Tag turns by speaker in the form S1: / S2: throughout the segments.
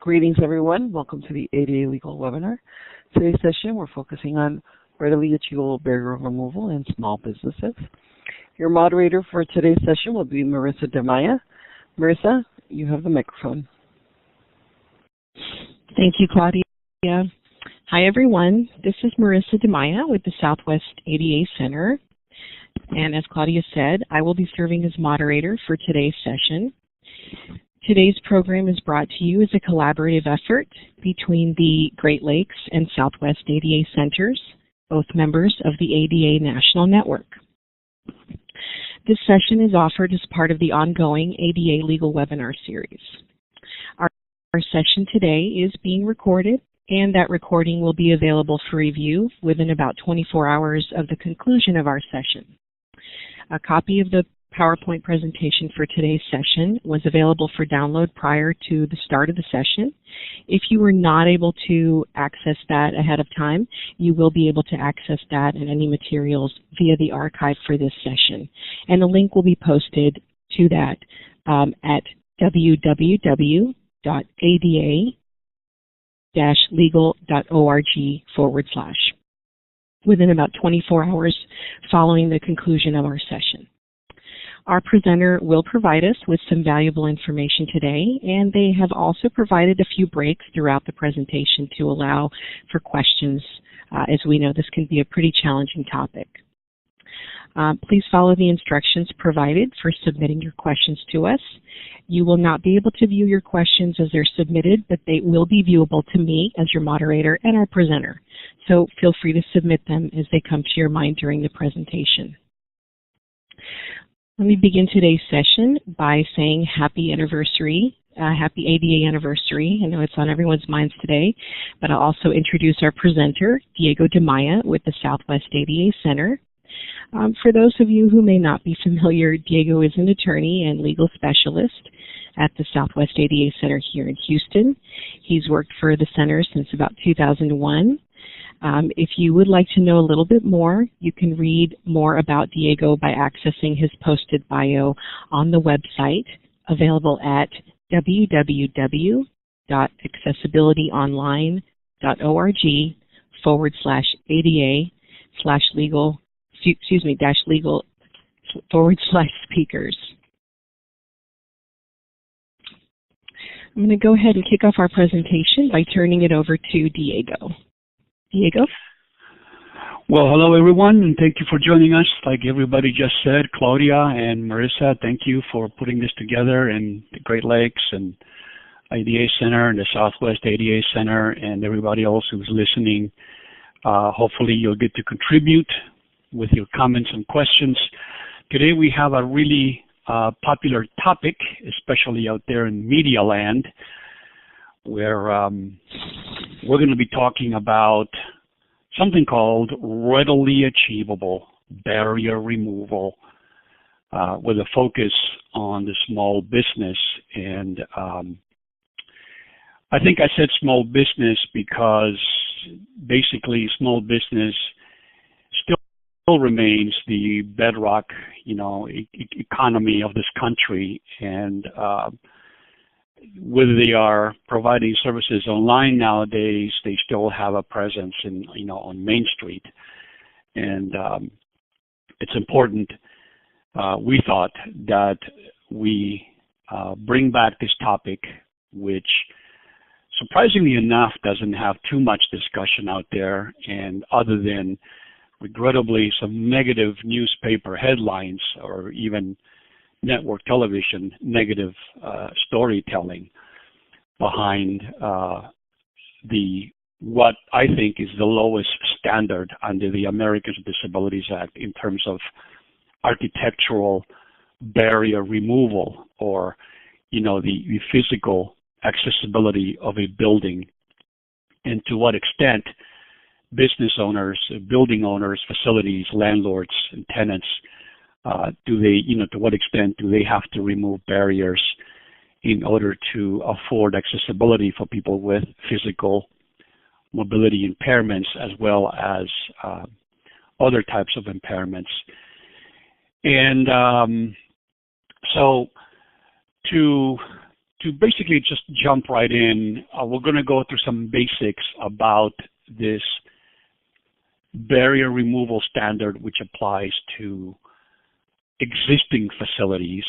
S1: Greetings, everyone. Welcome to the ADA Legal Webinar. Today's session, we're focusing on readily achievable barrier removal in small businesses. Your moderator for today's session will be Marissa DeMaya. Marissa, you have the microphone.
S2: Thank you, Claudia. Hi, everyone. This is Marissa DeMaya with the Southwest ADA Center. And as Claudia said, I will be serving as moderator for today's session. Today's program is brought to you as a collaborative effort between the Great Lakes and Southwest ADA Centers, both members of the ADA National Network. This session is offered as part of the ongoing ADA Legal Webinar Series. Our session today is being recorded, and that recording will be available for review within about 24 hours of the conclusion of our session. A copy of the PowerPoint presentation for today's session was available for download prior to the start of the session. If you were not able to access that ahead of time, you will be able to access that and any materials via the archive for this session. And the link will be posted to that at www.ada-legal.org/ within about 24 hours following the conclusion of our session. Our presenter will provide us with some valuable information today, and they have also provided a few breaks throughout the presentation to allow for questions, as we know this can be a pretty challenging topic. Please follow the instructions provided for submitting your questions to us. You will not be able to view your questions as they're submitted, but they will be viewable to me as your moderator and our presenter. So feel free to submit them as they come to your mind during the presentation. Let me begin today's session by saying happy anniversary, happy ADA anniversary. I know it's on everyone's minds today, but I'll also introduce our presenter, Diego DeMaya with the Southwest ADA Center. For those of you who may not be familiar, Diego is an attorney and legal specialist at the Southwest ADA Center here in Houston. He's worked for the center since about 2001. If you would like to know a little bit more, you can read more about Diego by accessing his posted bio on the website, available at www.accessibilityon.org/ADA/legal/speakers. I'm going to go ahead and kick off our presentation by turning it over to Diego. Diego?
S3: Well, hello everyone, and thank you for joining us. Like everybody just said, Claudia and Marissa, thank you for putting this together, and the Great Lakes and ADA Center and the Southwest ADA Center and everybody else who's listening. Hopefully you'll get to contribute with your comments and questions. Today we have a really popular topic, especially out there in media land, where we're going to be talking about something called readily achievable barrier removal, with a focus on the small business. And I think I said small business because basically small business still remains the bedrock, economy of this country, and whether they are providing services online nowadays, they still have a presence in, on Main Street. And it's important, we thought, that we bring back this topic, which surprisingly enough doesn't have too much discussion out there, and other than regrettably some negative newspaper headlines or even network television negative storytelling behind what I think is the lowest standard under the Americans with Disabilities Act in terms of architectural barrier removal, or the physical accessibility of a building, and to what extent business owners, building owners, facilities, landlords, and tenants, do they, to what extent do they have to remove barriers in order to afford accessibility for people with physical mobility impairments, as well as other types of impairments. And so to to basically just jump right in, we're going to go through some basics about this barrier removal standard, which applies to existing facilities.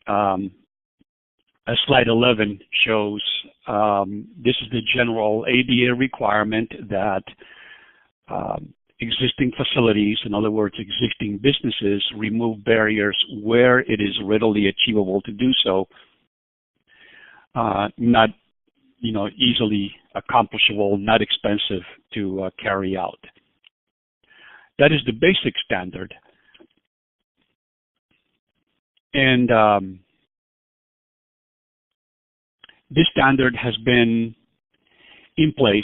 S3: As slide 11 shows, this is the general ADA requirement that existing facilities, in other words, existing businesses, remove barriers where it is readily achievable to do so, not easily accomplishable, not expensive to carry out. That is the basic standard. And this standard has been in place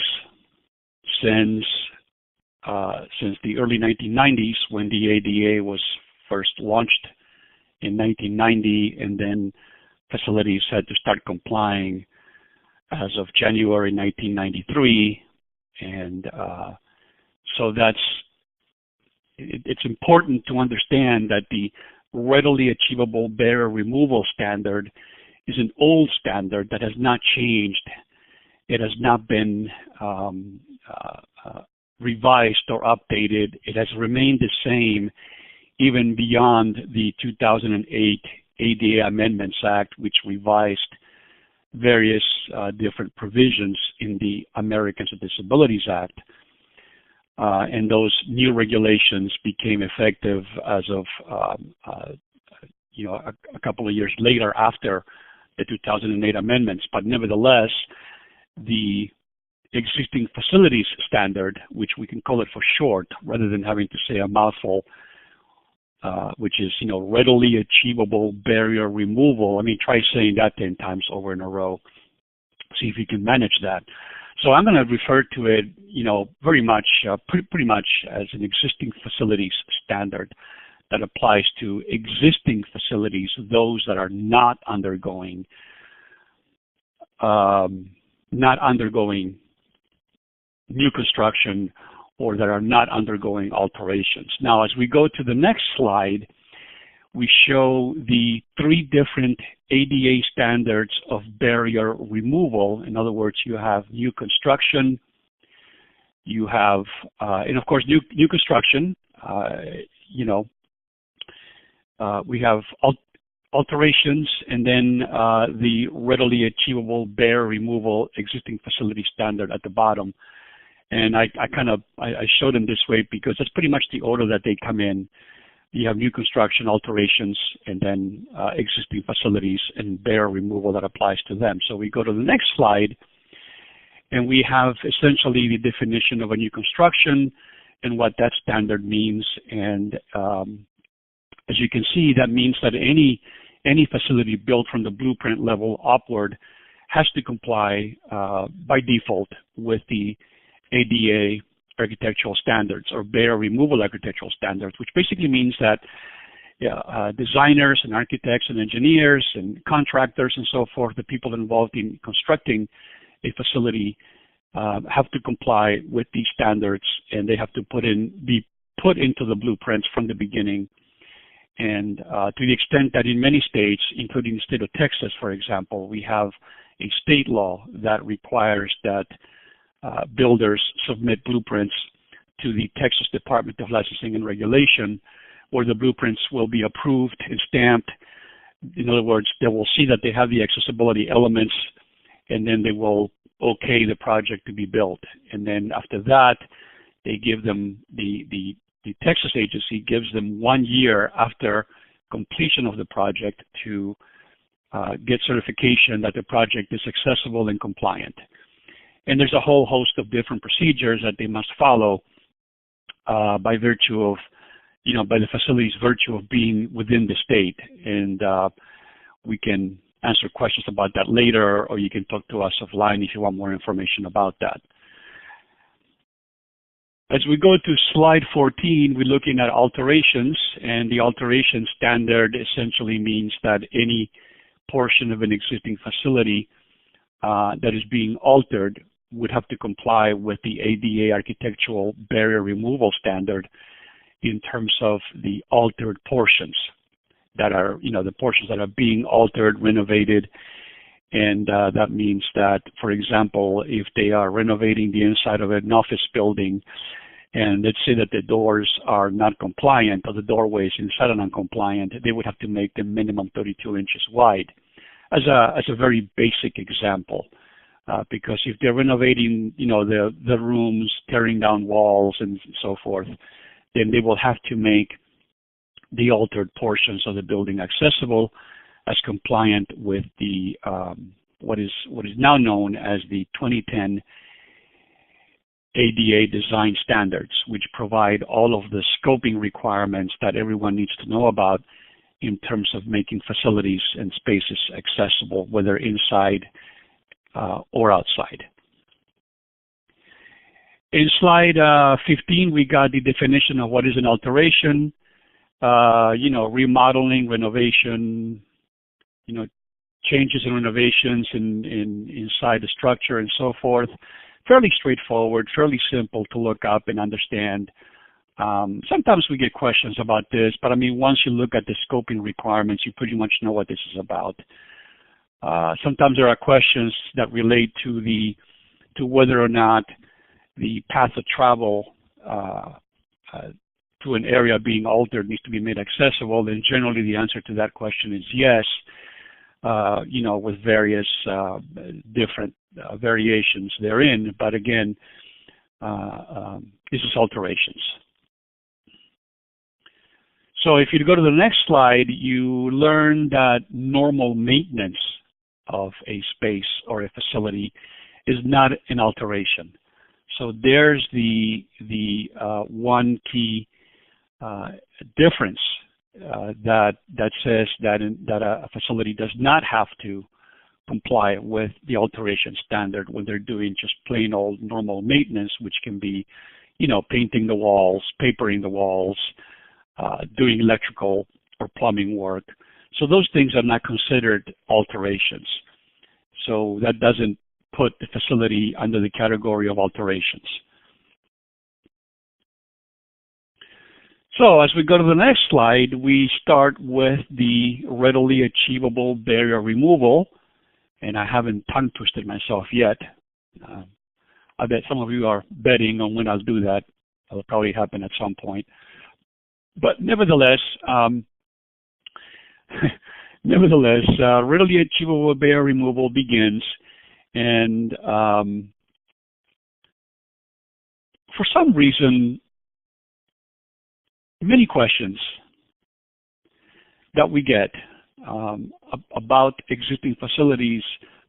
S3: since the early 1990s, when the ADA was first launched in 1990, and then facilities had to start complying as of January 1993. And so it's important to understand that the readily achievable barrier removal standard is an old standard that has not changed. It has not been revised or updated. It has remained the same even beyond the 2008 ADA Amendments Act, which revised various different provisions in the Americans with Disabilities Act. And those new regulations became effective as of a couple of years later after the 2008 amendments. But nevertheless, the existing facilities standard, which we can call it for short, rather than having to say a mouthful, which is readily achievable barrier removal. I mean, try saying that 10 times over in a row. See if you can manage that. So I'm going to refer to it, very much, pretty much as an existing facilities standard that applies to existing facilities, those that are not undergoing new construction or that are not undergoing alterations. Now, as we go to the next slide, we show the three different ADA standards of barrier removal. In other words, you have new construction, you have, and of course, new construction, we have alterations, and then the readily achievable barrier removal existing facility standard at the bottom. And I show them this way because that's pretty much the order that they come in. You have new construction, alterations, and then existing facilities and barrier removal that applies to them. So we go to the next slide, and we have essentially the definition of a new construction and what that standard means. And as you can see, that means that any facility built from the blueprint level upward has to comply by default with the ADA architectural standards or barrier removal architectural standards, which basically means that designers and architects and engineers and contractors and so forth, the people involved in constructing a facility, have to comply with these standards, and they have to be put into the blueprints from the beginning. And to the extent that in many states, including the state of Texas, for example, we have a state law that requires that builders submit blueprints to the Texas Department of Licensing and Regulation, where the blueprints will be approved and stamped. In other words, they will see that they have the accessibility elements, and then they will okay the project to be built. And then after that, they give them, the Texas agency gives them 1 year after completion of the project to get certification that the project is accessible and compliant. And there's a whole host of different procedures that they must follow by virtue of, by the facility's virtue of being within the state. And we can answer questions about that later, or you can talk to us offline if you want more information about that. As we go to slide 14, we're looking at alterations, and the alteration standard essentially means that any portion of an existing facility that is being altered would have to comply with the ADA architectural barrier removal standard in terms of the altered portions. that are, the portions that are being altered, renovated. And that means that, for example, if they are renovating the inside of an office building, and let's say that the doors are not compliant, or the doorways inside are non-compliant, they would have to make them minimum 32 inches wide. As a very basic example, because if they're renovating, the rooms, tearing down walls and so forth, then they will have to make the altered portions of the building accessible as compliant with the what is now known as the 2010 ADA design standards, which provide all of the scoping requirements that everyone needs to know about in terms of making facilities and spaces accessible, whether inside or outside. In slide 15, we got the definition of what is an alteration, remodeling, renovation, changes and renovations inside the structure and so forth. Fairly straightforward, fairly simple to look up and understand. Sometimes we get questions about this, but I mean, once you look at the scoping requirements, you pretty much know what this is about. Sometimes there are questions that relate to whether or not the path of travel to an area being altered needs to be made accessible. And generally, the answer to that question is yes. With various different variations therein. But again, this is alterations. So if you go to the next slide, you learn that normal maintenance of a space or a facility is not an alteration. So there's the one key difference that says that a facility does not have to comply with the alteration standard when they're doing just plain old normal maintenance, which can be, painting the walls, papering the walls, doing electrical or plumbing work. So those things are not considered alterations. So that doesn't put the facility under the category of alterations. So as we go to the next slide, we start with the readily achievable barrier removal. And I haven't tongue twisted myself yet. I bet some of you are betting on when I'll do that. That'll probably happen at some point. But nevertheless, readily achievable barrier removal begins. And for some reason, many questions that we get about existing facilities.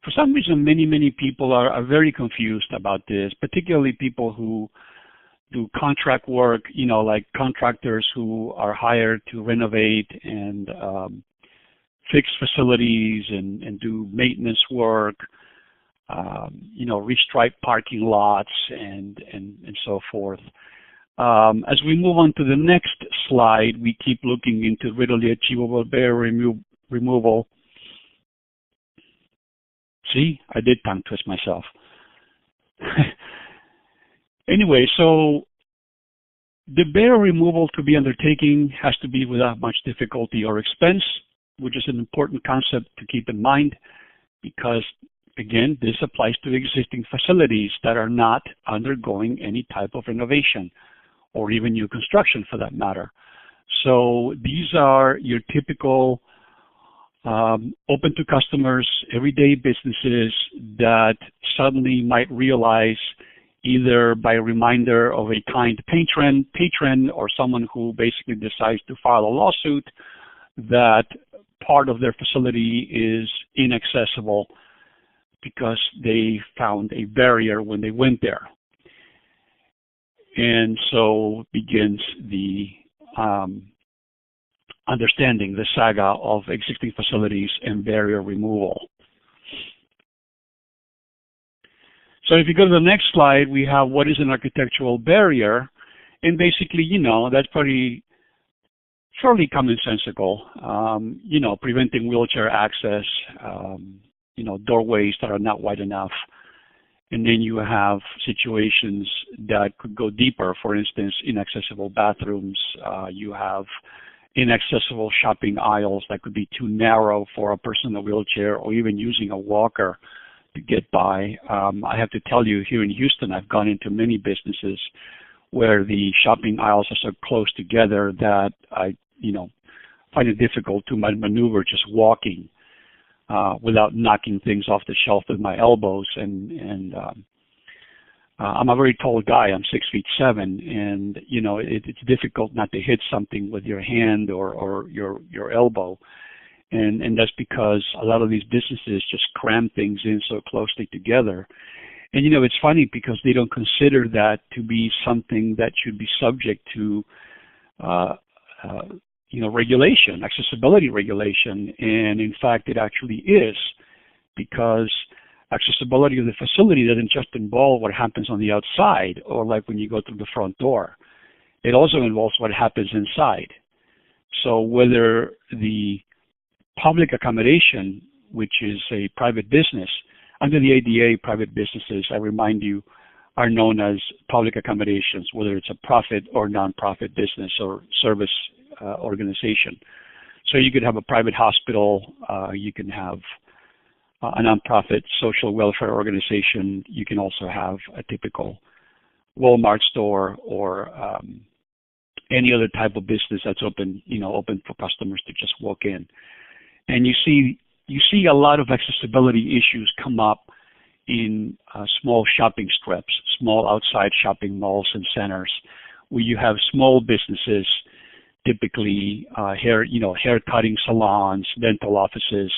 S3: For some reason, many people are very confused about this, particularly people who do contract work, like contractors who are hired to renovate and fix facilities and do maintenance work, restripe parking lots and so forth. As we move on to the next slide, we keep looking into readily achievable barrier removal. See, I did tongue twist myself. Anyway, so the barrier removal to be undertaken has to be without much difficulty or expense, which is an important concept to keep in mind because, again, this applies to existing facilities that are not undergoing any type of renovation or even new construction for that matter. So these are your typical open to customers, everyday businesses that suddenly might realize either by a reminder of a kind patron or someone who basically decides to file a lawsuit that part of their facility is inaccessible because they found a barrier when they went there. And so begins the understanding the saga of existing facilities and barrier removal. So if you go to the next slide, we have what is an architectural barrier. And basically, that's pretty fairly commonsensical. Preventing wheelchair access, doorways that are not wide enough. And then you have situations that could go deeper, for instance, inaccessible bathrooms. You have inaccessible shopping aisles that could be too narrow for a person in a wheelchair or even using a walker to get by. I have to tell you, here in Houston, I've gone into many businesses where the shopping aisles are so close together that I, find it difficult to maneuver just walking without knocking things off the shelf with my elbows. And I'm a very tall guy. I'm 6'7", and it's difficult not to hit something with your hand or your elbow. And that's because a lot of these businesses just cram things in so closely together. And it's funny because they don't consider that to be something that should be subject to regulation, accessibility regulation. And in fact, it actually is, because accessibility of the facility doesn't just involve what happens on the outside or like when you go through the front door. It also involves what happens inside. So whether the public accommodation, which is a private business, under the ADA, private businesses, I remind you, are known as public accommodations, whether it's a profit or nonprofit business or service organization. So you could have a private hospital, you can have a nonprofit social welfare organization, you can also have a typical Walmart store or any other type of business that's open for customers to just walk in. And you see a lot of accessibility issues come up in small shopping strips, small outside shopping malls and centers, where you have small businesses, typically hair cutting salons, dental offices,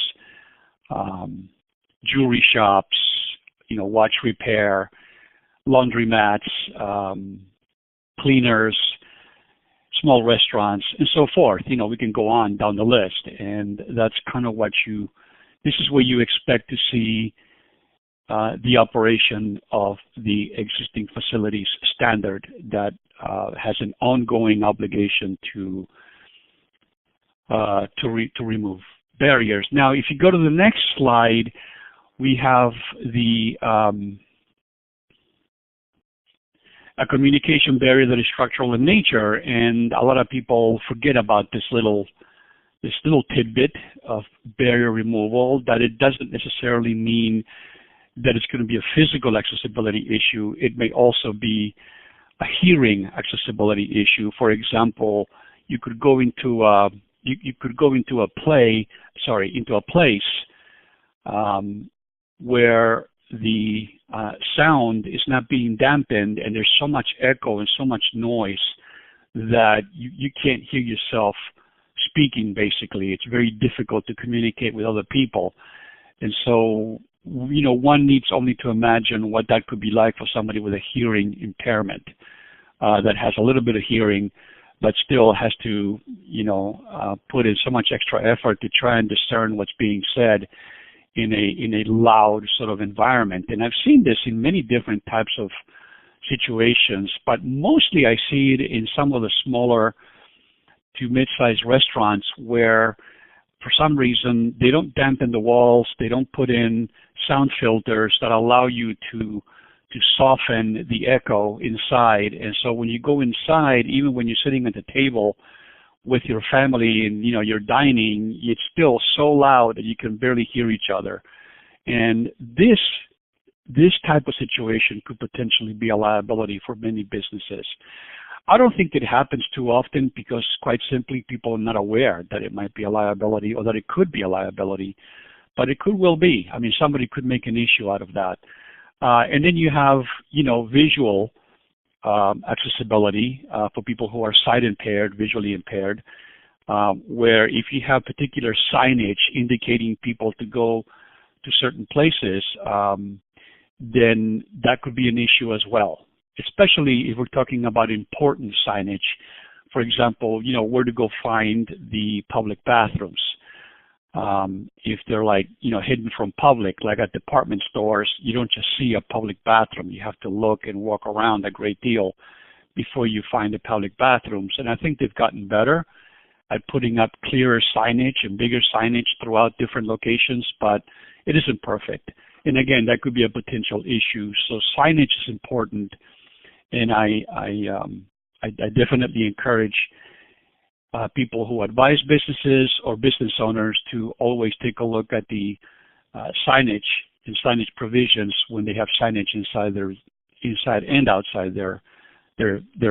S3: jewelry shops, watch repair, laundromats, cleaners, small restaurants, and so forth. We can go on down the list, and that's kind of this is where you expect to see the operation of the existing facilities standard that has an ongoing obligation to remove barriers. Now, if you go to the next slide, we have a communication barrier that is structural in nature, and a lot of people forget about this little tidbit of barrier removal, that it doesn't necessarily mean that it's going to be a physical accessibility issue. It may also be a hearing accessibility issue. For example, you could go into a place where the sound is not being dampened, and there's so much echo and so much noise that you can't hear yourself speaking. Basically, it's very difficult to communicate with other people. And so, one needs only to imagine what that could be like for somebody with a hearing impairment that has a little bit of hearing, but still has to, put in so much extra effort to try and discern what's being said in a loud sort of environment. And I've seen this in many different types of situations, but mostly I see it in some of the smaller to mid-sized restaurants where for some reason they don't dampen the walls, they don't put in sound filters that allow you to soften the echo inside. And so when you go inside, even when you're sitting at the table with your family and you're dining, it's still so loud that you can barely hear each other. And this type of situation could potentially be a liability for many businesses. I don't think it happens too often because, quite simply, people are not aware that it might be a liability or that it could be a liability, but it could well be. I mean, somebody could make an issue out of that. And then you have, visual accessibility for people who are sight impaired, visually impaired, where if you have particular signage indicating people to go to certain places, then that could be an issue as well, especially if we're talking about important signage. For example, where to go find the public bathrooms. If they're hidden from public, like at department stores, you don't just see a public bathroom. You have to look and walk around a great deal before you find the public bathrooms. And I think they've gotten better at putting up clearer signage and bigger signage throughout different locations, but it isn't perfect. And again, that could be a potential issue. So signage is important, and I definitely encourage people who advise businesses or business owners to always take a look at the signage and signage provisions when they have signage inside and outside their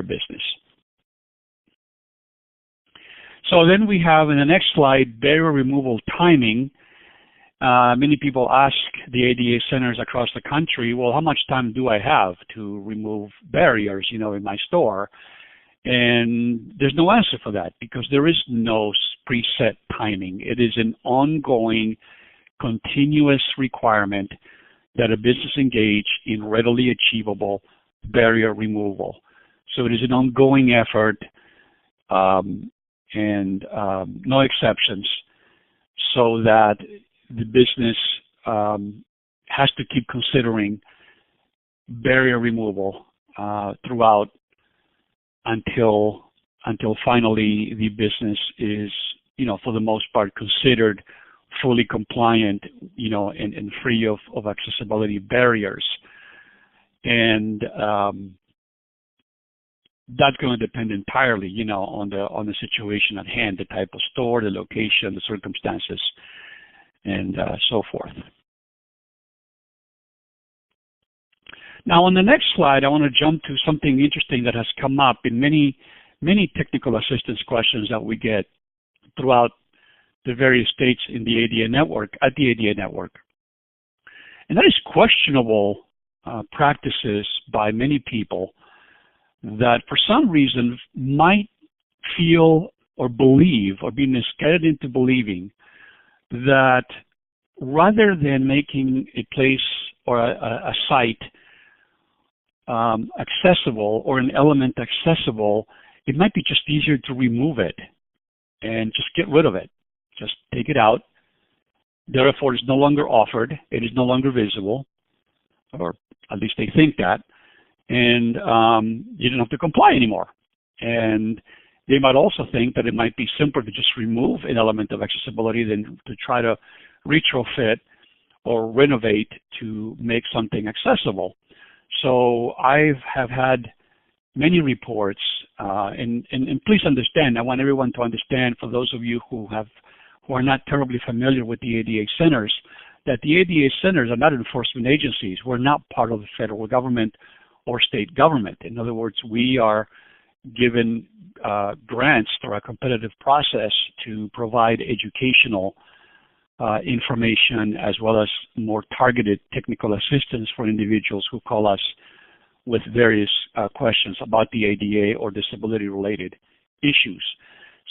S3: business. So then we have in the next slide barrier removal timing. Many people ask the ADA centers across the country, well, how much time do I have to remove barriers, in my store? And there's no answer for that because there is no preset timing. It is an ongoing, continuous requirement that a business engage in readily achievable barrier removal. So it is an ongoing effort and no exceptions, so that the business has to keep considering barrier removal throughout until finally the business is, for the most part, considered fully compliant, and free of accessibility barriers. And that's going to depend entirely, on the situation at hand, the type of store, the location, the circumstances, and so forth. Now, on the next slide, I want to jump to something interesting that has come up in many technical assistance questions that we get throughout the various states in the ADA network, at the ADA network. And that is questionable practices by many people that for some reason might feel or believe or be misled into believing that rather than making a place or a site accessible or an element accessible, it might be just easier to remove it and just get rid of it. Just take it out. Therefore, it's no longer offered. It is no longer visible, or at least they think that. And you don't have to comply anymore. And they might also think that it might be simpler to just remove an element of accessibility than to try to retrofit or renovate to make something accessible. So I have had many reports, and please understand, I want everyone to understand, for those of you who are not terribly familiar with the ADA centers, that the ADA centers are not enforcement agencies. We're not part of the federal government or state government. In other words, we are given grants through a competitive process to provide educational information as well as more targeted technical assistance for individuals who call us with various questions about the ADA or disability-related issues.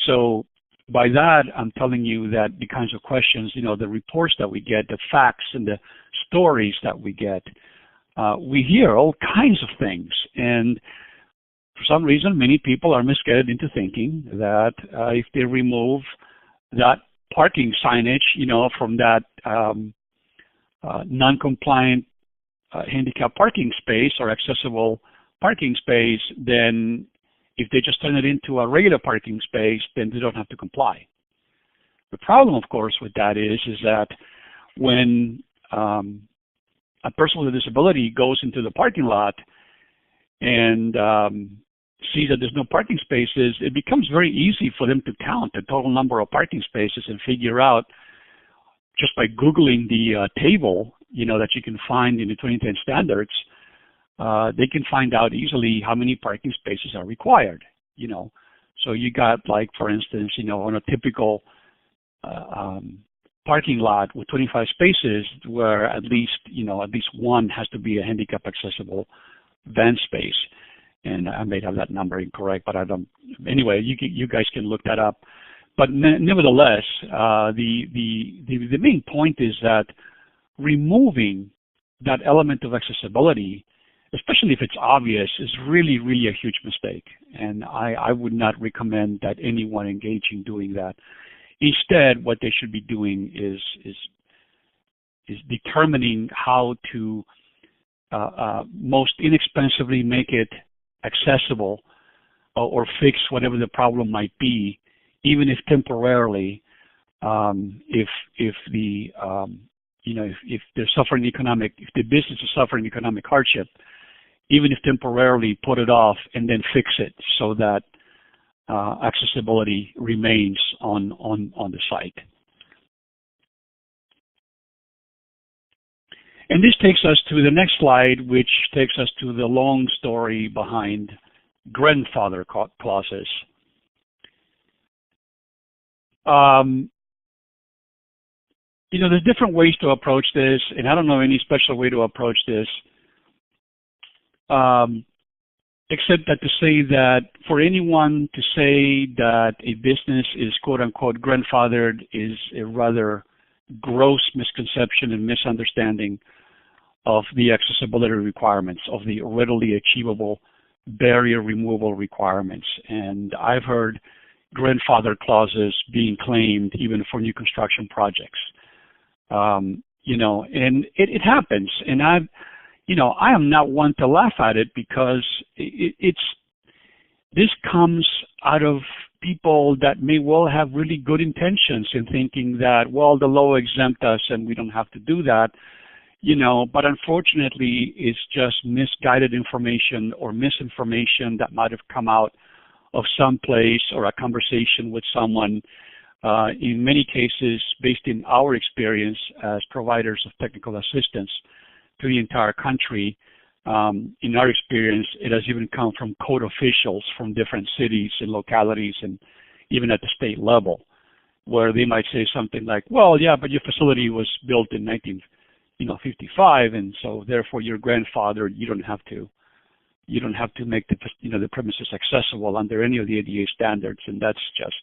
S3: So by that, I'm telling you that the kinds of questions, the reports that we get, the facts and the stories that we get, we hear all kinds of things. And for some reason, many people are misled into thinking that if they remove that parking signage, from that non-compliant handicap parking space or accessible parking space, then if they just turn it into a regular parking space, then they don't have to comply. The problem, of course, with that is that when a person with a disability goes into the parking lot and sees that there's no parking spaces, it becomes very easy for them to count the total number of parking spaces and figure out, just by Googling the table, that you can find in the 2010 standards, they can find out easily how many parking spaces are required, So you got, like, for instance, on a typical parking lot with 25 spaces, where at least one has to be a handicap accessible van space. And I may have that number incorrect, but I don't. Anyway, you guys can look that up. But nevertheless, the main point is that removing that element of accessibility, especially if it's obvious, is really, really a huge mistake. And I would not recommend that anyone engage in doing that. Instead, what they should be doing is determining how to most inexpensively make it accessible or fix whatever the problem might be, even if temporarily, if they're suffering if the business is suffering economic hardship, even if temporarily, put it off and then fix it so that accessibility remains on the site. And this takes us to the next slide, which takes us to the long story behind grandfather clauses. You know, there's different ways to approach this, and I don't know any special way to approach this, except that to say that for anyone to say that a business is quote-unquote grandfathered is a rather gross misconception and misunderstanding of the accessibility requirements, of the readily achievable barrier removal requirements. And I've heard grandfather clauses being claimed even for new construction projects. You know, and it happens. And I am not one to laugh at it, because this comes out of people that may well have really good intentions in thinking that, well, the law exempt us and we don't have to do that, you know, but unfortunately it's just misguided information or misinformation that might have come out of some place or a conversation with someone. In many cases, based in our experience as providers of technical assistance to the entire country, in our experience, it has even come from code officials from different cities and localities, and even at the state level, where they might say something like, well, yeah, but your facility was built in 1955, and so therefore your grandfather, you don't have to make the premises accessible under any of the ADA standards, and that's just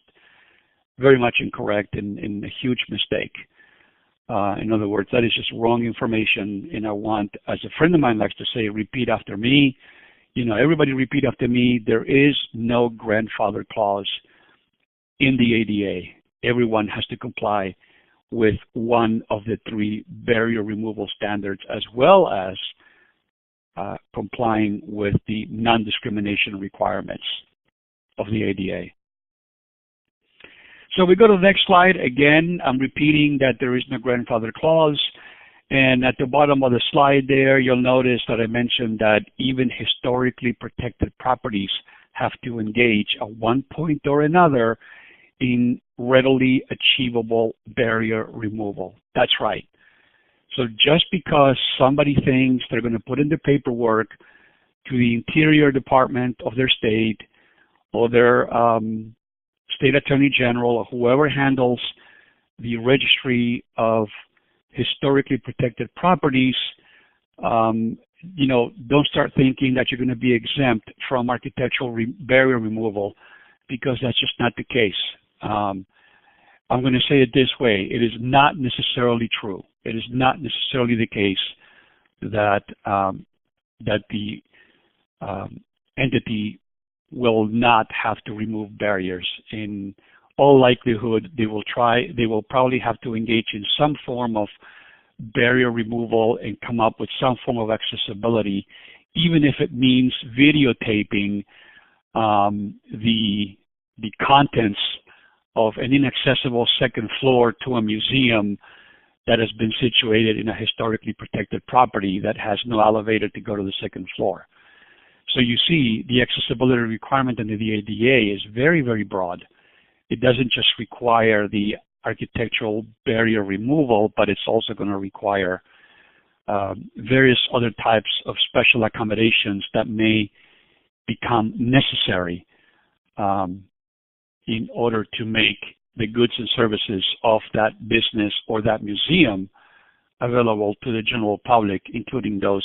S3: very much incorrect and a huge mistake. In other words, that is just wrong information, and I want, as a friend of mine likes to say, repeat after me. You know, everybody repeat after me. There is no grandfather clause in the ADA. Everyone has to comply with one of the three barrier removal standards, as well as complying with the non-discrimination requirements of the ADA. So we go to the next slide. Again, I'm repeating that there is no grandfather clause. And at the bottom of the slide there, you'll notice that I mentioned that even historically protected properties have to engage at one point or another in readily achievable barrier removal. That's right. So just because somebody thinks they're going to put in the paperwork to the Interior Department of their state or their state attorney general or whoever handles the registry of historically protected properties, you know, don't start thinking that you're going to be exempt from architectural barrier removal, because that's just not the case. I'm going to say it this way: it is not necessarily true. It is not necessarily the case that that the entity will not have to remove barriers. In all likelihood, they will probably have to engage in some form of barrier removal and come up with some form of accessibility, even if it means videotaping the contents of an inaccessible second floor to a museum that has been situated in a historically protected property that has no elevator to go to the second floor. So you see, the accessibility requirement under the ADA is very, very broad. It doesn't just require the architectural barrier removal, but it's also going to require various other types of special accommodations that may become necessary in order to make the goods and services of that business or that museum available to the general public, including those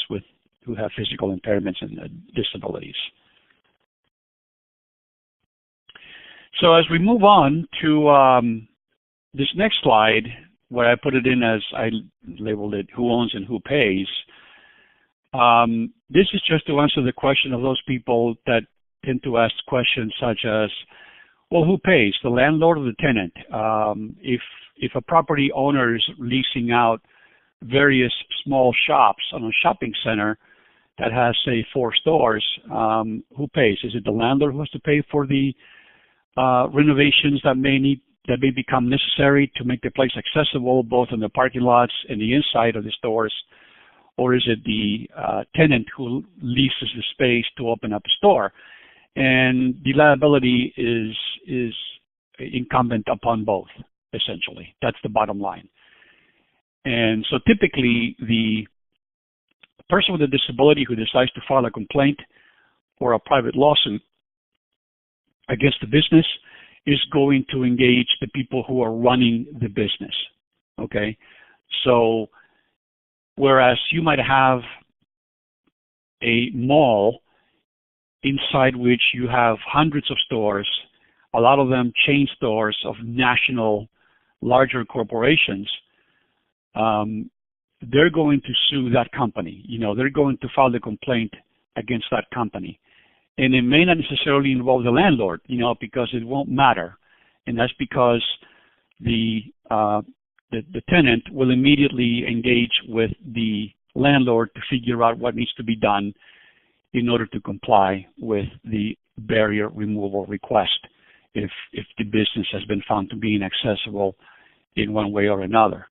S3: who have physical impairments and disabilities. So as we move on to this next slide, where I put it in as I labeled it, who owns and who pays, this is just to answer the question of those people that tend to ask questions such as, well, who pays, the landlord or the tenant? If a property owner is leasing out various small shops on a shopping center that has, say, 4 stores, who pays? Is it the landlord who has to pay for the renovations that may become necessary to make the place accessible, both in the parking lots and the inside of the stores? Or is it the tenant who leases the space to open up a store? and the liability is incumbent upon both, essentially. That's the bottom line. And so typically, the person with a disability who decides to file a complaint or a private lawsuit against the business is going to engage the people who are running the business, okay? So whereas you might have a mall inside which you have hundreds of stores, a lot of them chain stores of national, larger corporations, they're going to sue that company. You know, they're going to file the complaint against that company. And it may not necessarily involve the landlord, you know, because it won't matter. And that's because the tenant will immediately engage with the landlord to figure out what needs to be done in order to comply with the barrier removal request if the business has been found to be inaccessible in one way or another.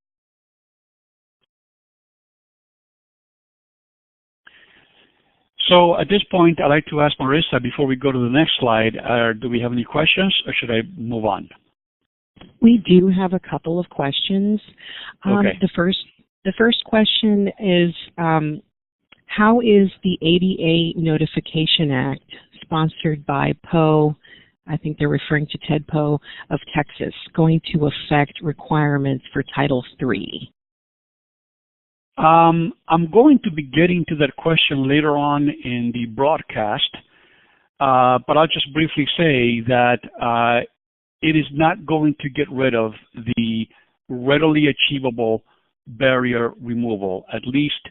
S3: So at this point, I'd like to ask Marissa, before we go to the next slide, do we have any questions, or should I move on?
S2: We do have a couple of questions.
S3: Okay.
S2: The first question is, how is the ADA Notification Act, sponsored by Poe, I think they're referring to Ted Poe of Texas, going to affect requirements for Title III?
S3: I'm going to be getting to that question later on in the broadcast, but I'll just briefly say that it is not going to get rid of the readily achievable barrier removal. At least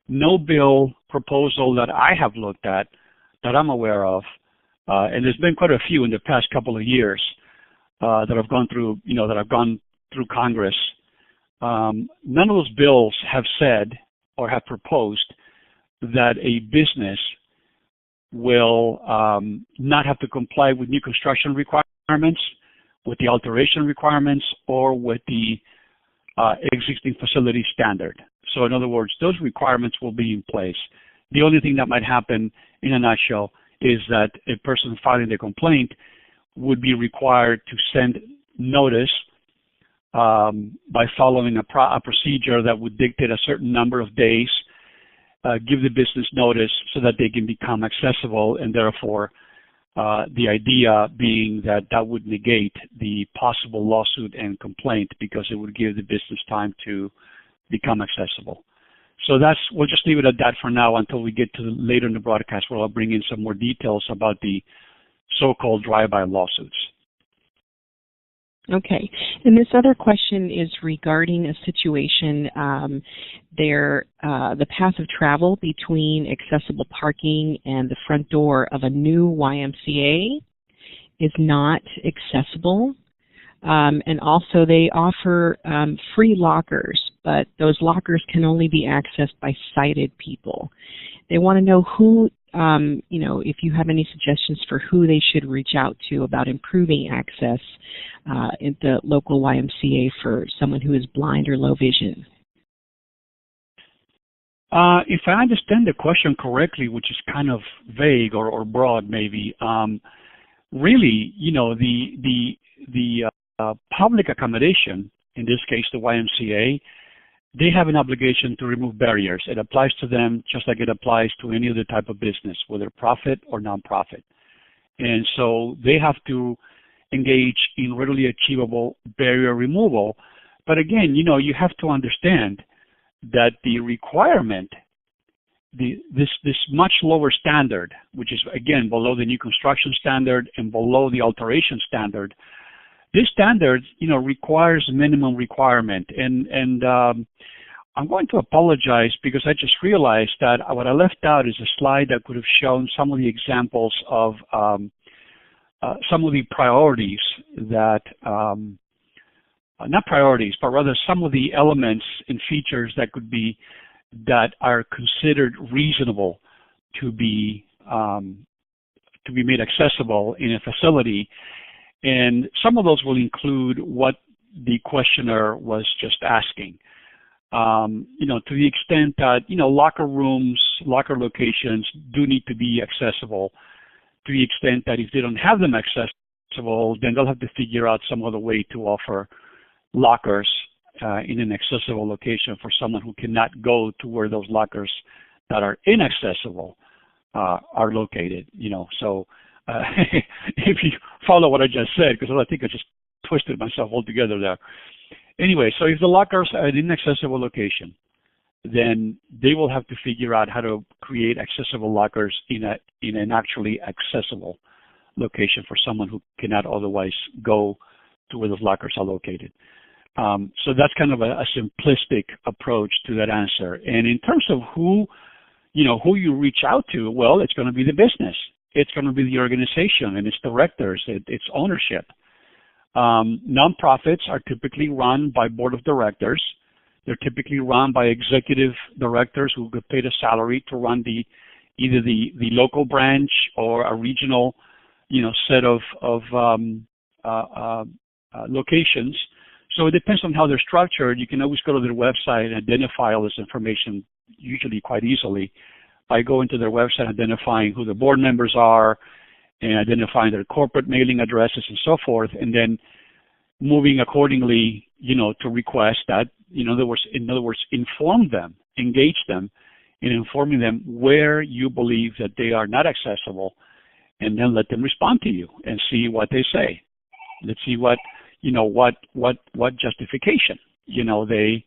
S3: no bill proposal that I have looked at, that I'm aware of, and there's been quite a few in the past couple of years that have gone through, Congress. None of those bills have said or have proposed that a business will not have to comply with new construction requirements, with the alteration requirements, or with the existing facility standard. So in other words, those requirements will be in place. The only thing that might happen, in a nutshell, is that a person filing the complaint would be required to send notice by following a procedure that would dictate a certain number of days, give the business notice so that they can become accessible, and therefore the idea being that that would negate the possible lawsuit and complaint because it would give the business time to become accessible. So we'll just leave it at that for now until we get to later in the broadcast where I'll bring in some more details about the so-called drive-by lawsuits.
S2: Okay, and this other question is regarding a situation the path of travel between accessible parking and the front door of a new YMCA is not accessible. And also they offer free lockers, but those lockers can only be accessed by sighted people. They want to know who, if you have any suggestions for who they should reach out to about improving access at the local YMCA for someone who is blind or low vision.
S3: If I understand the question correctly, which is kind of vague or broad maybe, really, the public accommodation, in this case the YMCA, they have an obligation to remove barriers. It applies to them just like it applies to any other type of business, whether profit or nonprofit. And so they have to engage in readily achievable barrier removal. But again, you have to understand that the requirement, this much lower standard, which is again below the new construction standard and below the alteration standard, this standard, requires minimum requirement. And I'm going to apologize because I just realized that what I left out is a slide that could have shown some of the examples of some of the priorities that, not priorities, but rather some of the elements and features that are considered reasonable to be made accessible in a facility. And some of those will include what the questioner was just asking. To the extent that, locker rooms, locker locations do need to be accessible. to the extent that if they don't have them accessible, then they'll have to figure out some other way to offer lockers in an accessible location for someone who cannot go to where those lockers that are inaccessible are located. So if you follow what I just said, because I think I just twisted myself altogether there. Anyway, so if the lockers are in an inaccessible location, then they will have to figure out how to create accessible lockers in an actually accessible location for someone who cannot otherwise go to where those lockers are located. So that's kind of a simplistic approach to that answer. And in terms of who you reach out to, well, it's going to be the business. It's going to be the organization and its directors, its ownership. Nonprofits are typically run by board of directors. They're typically run by executive directors who get paid a salary to run either the local branch or a regional, set of locations. So it depends on how they're structured. You can always go to their website and identify all this information, usually quite easily, by going to their website, identifying who the board members are, and identifying their corporate mailing addresses and so forth, and then moving accordingly, to request that, in other words, inform them, engage them in informing them where you believe that they are not accessible, and then let them respond to you and see what they say. Let's see what justification, they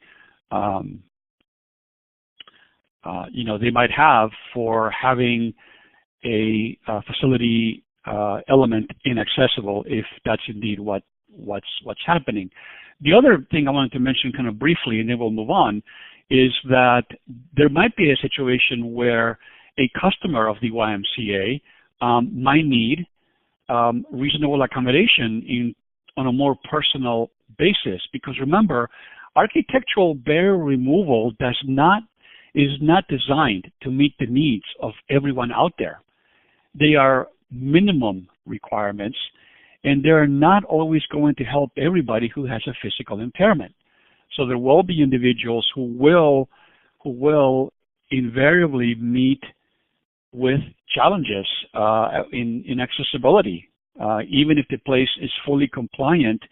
S3: might have for having a facility element inaccessible, if that's indeed what's happening. The other thing I wanted to mention kind of briefly, and then we'll move on, is that there might be a situation where a customer of the YMCA might need reasonable accommodation on a more personal basis, because remember, architectural barrier removal is not designed to meet the needs of everyone out there. They are minimum requirements, and they're not always going to help everybody who has a physical impairment. So there will be individuals who will invariably meet with challenges in accessibility, even if the place is fully compliant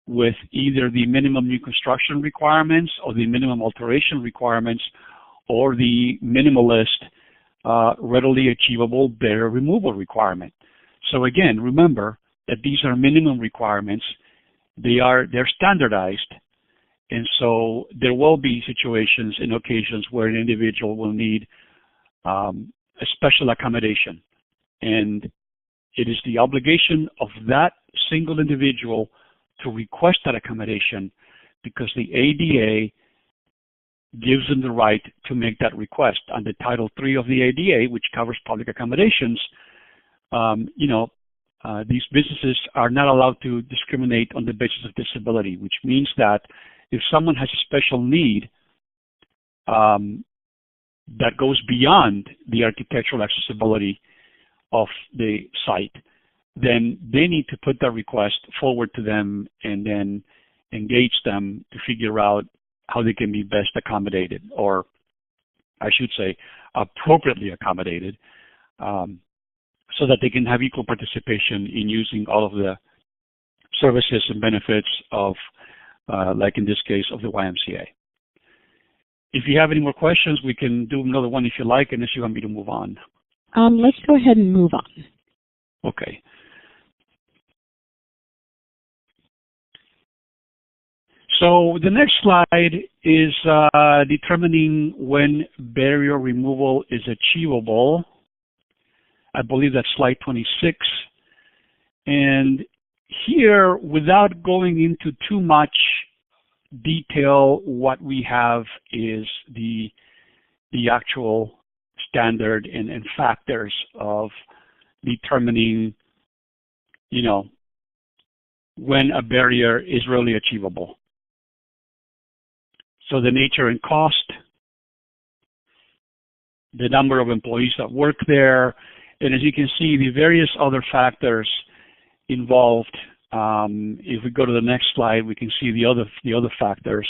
S3: with either the minimum new construction requirements or the minimum alteration requirements or the minimalist readily achievable barrier removal requirement. So again, remember that these are minimum requirements. They're standardized, and so there will be situations and occasions where an individual will need a special accommodation, and it is the obligation of that single individual to request that accommodation, because the ADA gives them the right to make that request. Under Title III of the ADA, which covers public accommodations, these businesses are not allowed to discriminate on the basis of disability, which means that if someone has a special need that goes beyond the architectural accessibility of the site, then they need to put that request forward to them and then engage them to figure out how they can be best accommodated, or I should say appropriately accommodated, so that they can have equal participation in using all of the services and benefits of, like in this case, of the YMCA. If you have any more questions, we can do another one if you like, unless you want me to move on.
S2: Let's go ahead and move on.
S3: Okay. So the next slide is determining when barrier removal is achievable. I believe that's slide 26. And here, without going into too much detail, what we have is the actual standard and factors of determining, when a barrier is really achievable. So the nature and cost, the number of employees that work there, and as you can see, the various other factors involved. If we go to the next slide, we can see the other factors.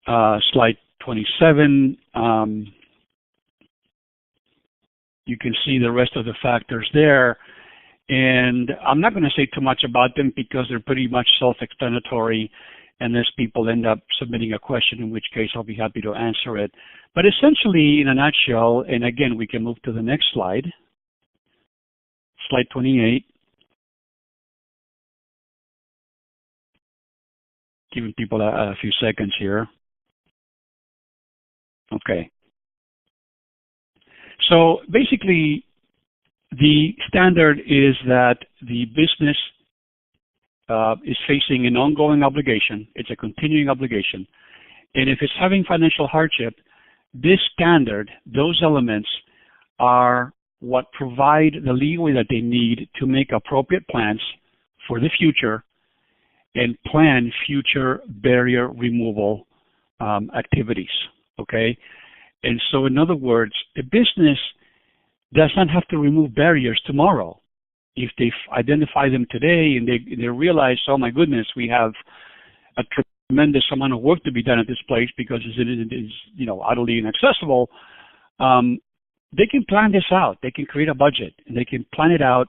S3: Slide 27. You can see the rest of the factors there. And I'm not going to say too much about them because they're pretty much self-explanatory unless people end up submitting a question, in which case I'll be happy to answer it. But essentially, in a nutshell, and again, we can move to the next slide, slide 28. Giving people a few seconds here. Okay. So basically, the standard is that the business is facing an ongoing obligation. It's a continuing obligation. And if it's having financial hardship, this standard, those elements are what provide the leeway that they need to make appropriate plans for the future and plan future barrier removal activities, okay? And so in other words, the business does not have to remove barriers tomorrow. If they identify them today and they realize, oh my goodness, we have a tremendous amount of work to be done at this place because it is utterly inaccessible, they can plan this out. They can create a budget and they can plan it out.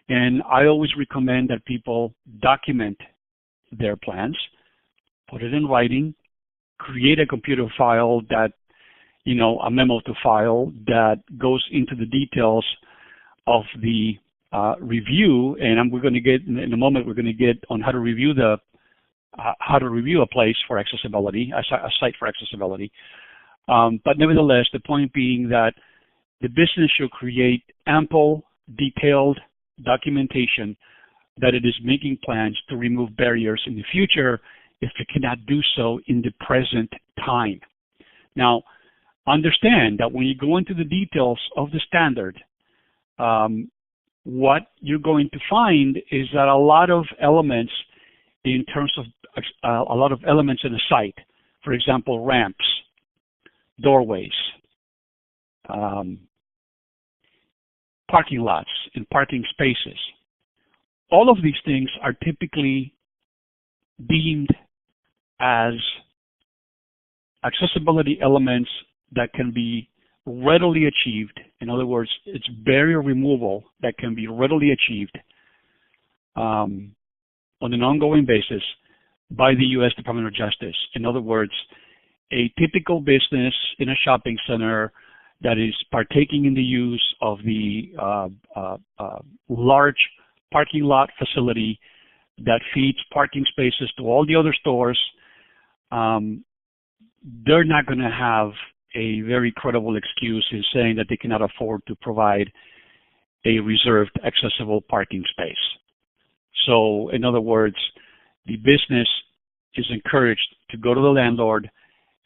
S3: And I always recommend that people document their plans, put it in writing, create a computer file that, a memo to file that goes into the details of the review. And we're going to get in a moment. We're going to get on how to review a place for accessibility, a site for accessibility. But nevertheless, the point being that the business should create ample, detailed documentation that it is making plans to remove barriers in the future if it cannot do so in the present time. Now, understand that when you go into the details of the standard, what you're going to find is that a lot of elements in terms of a lot of elements in a site, for example, ramps, doorways, parking lots and parking spaces, all of these things are typically deemed as accessibility elements that can be readily achieved. In other words, it's barrier removal that can be readily achieved on an ongoing basis by the U.S. Department of Justice. In other words, a typical business in a shopping center that is partaking in the use of the large parking lot facility that feeds parking spaces to all the other stores, they're not going to have a very credible excuse in saying that they cannot afford to provide a reserved accessible parking space. So in other words, the business is encouraged to go to the landlord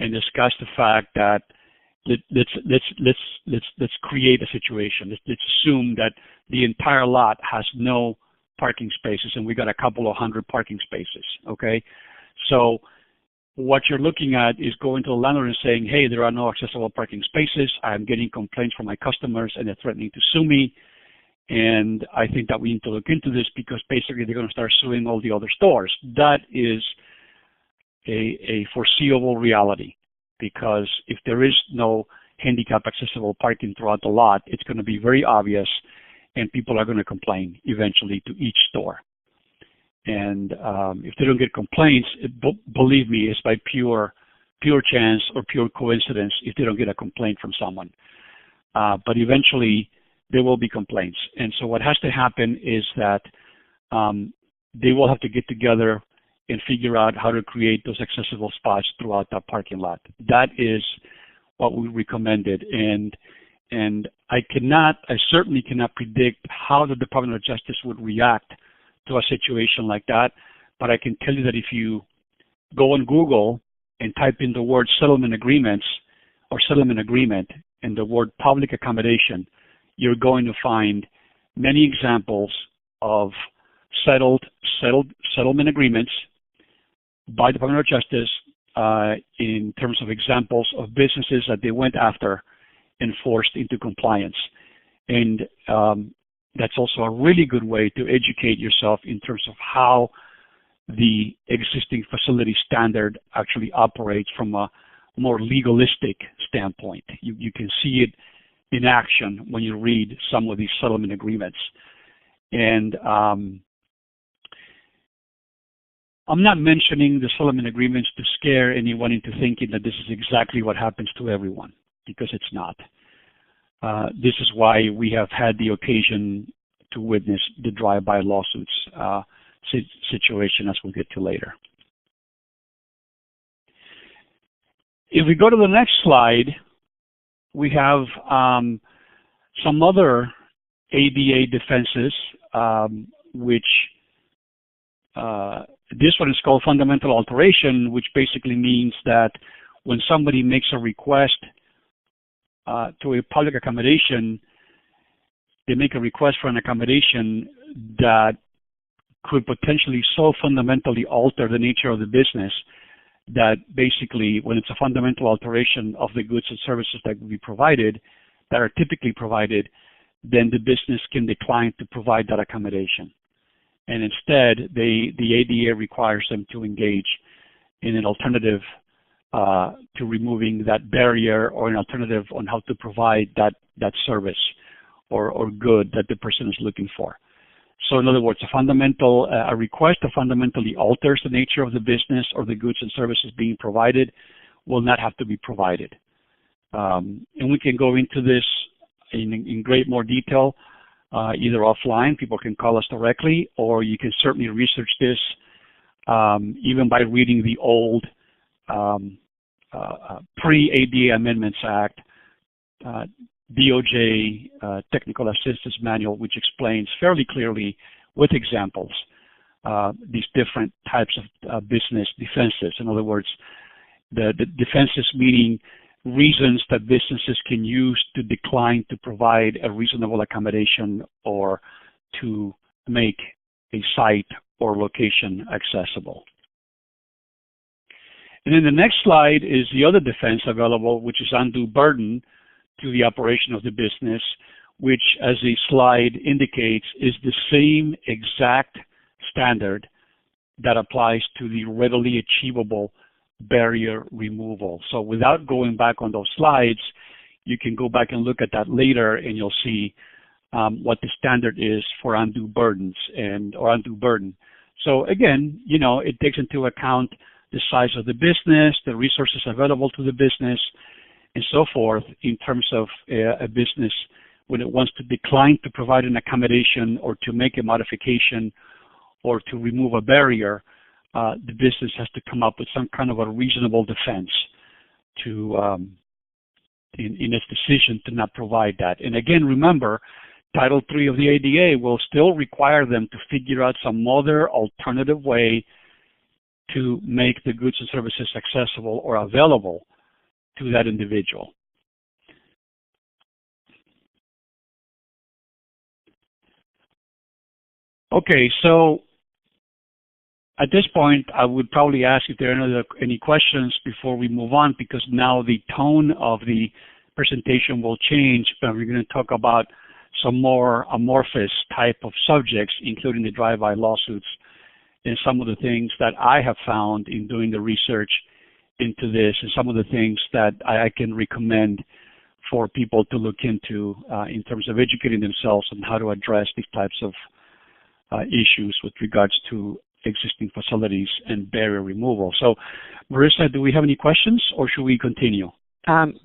S3: and discuss the fact that let's create a situation. Let's assume that the entire lot has no parking spaces and we got a couple of hundred parking spaces, okay? So what you're looking at is going to the landlord and saying, hey, there are no accessible parking spaces. I'm getting complaints from my customers and they're threatening to sue me. And I think that we need to look into this because basically they're going to start suing all the other stores. That is a foreseeable reality, because if there is no handicap accessible parking throughout the lot, it's going to be very obvious and people are going to complain eventually to each store. And if they don't get complaints, believe me, it's by pure chance or pure coincidence if they don't get a complaint from someone. But eventually there will be complaints. And so what has to happen is that they will have to get together and figure out how to create those accessible spots throughout that parking lot. That is what we recommended. And I certainly cannot predict how the Department of Justice would react to a situation like that. But I can tell you that if you go on Google and type in the word settlement agreements or settlement agreement and the word public accommodation, you're going to find many examples of settlement agreements by the Department of Justice in terms of examples of businesses that they went after and forced into compliance. And that's also a really good way to educate yourself in terms of how the existing facility standard actually operates from a more legalistic standpoint. You can see it in action when you read some of these settlement agreements. And I'm not mentioning the settlement agreements to scare anyone into thinking that this is exactly what happens to everyone, because it's not. This is why we have had the occasion to witness the drive-by lawsuits situation, as we'll get to later. If we go to the next slide, we have some other ADA defenses, which this one is called fundamental alteration, which basically means that when somebody makes a request to a public accommodation, they make a request for an accommodation that could potentially so fundamentally alter the nature of the business that basically, when it's a fundamental alteration of the goods and services that will be provided, that are typically provided, then the business can decline to provide that accommodation. And instead, the ADA requires them to engage in an alternative to removing that barrier, or an alternative on how to provide that service or good that the person is looking for. So in other words, a request that fundamentally alters the nature of the business or the goods and services being provided will not have to be provided. And we can go into this in great more detail, either offline, people can call us directly, or you can certainly research this even by reading the old pre-ADA Amendments Act, DOJ Technical Assistance Manual, which explains fairly clearly with examples these different types of business defenses. In other words, the defenses meaning reasons that businesses can use to decline to provide a reasonable accommodation or to make a site or location accessible. And then the next slide is the other defense available, which is undue burden to the operation of the business, which, as the slide indicates, is the same exact standard that applies to the readily achievable barrier removal. So without going back on those slides, you can go back and look at that later, and you'll see what the standard is for undue burdens or undue burden. So again, it takes into account the size of the business, the resources available to the business, and so forth, in terms of a business when it wants to decline to provide an accommodation or to make a modification or to remove a barrier. The business has to come up with some kind of a reasonable defense to in its decision to not provide that. And again, remember, Title III of the ADA will still require them to figure out some other alternative way to make the goods and services accessible or available to that individual. Okay, so at this point, I would probably ask if there are any questions before we move on, because now the tone of the presentation will change. But we're going to talk about some more amorphous type of subjects, including the drive-by lawsuits and some of the things that I have found in doing the research into this, and some of the things that I can recommend for people to look into in terms of educating themselves on how to address these types of issues with regards to existing facilities and barrier removal. So, Marissa, do we have any questions, or should we continue?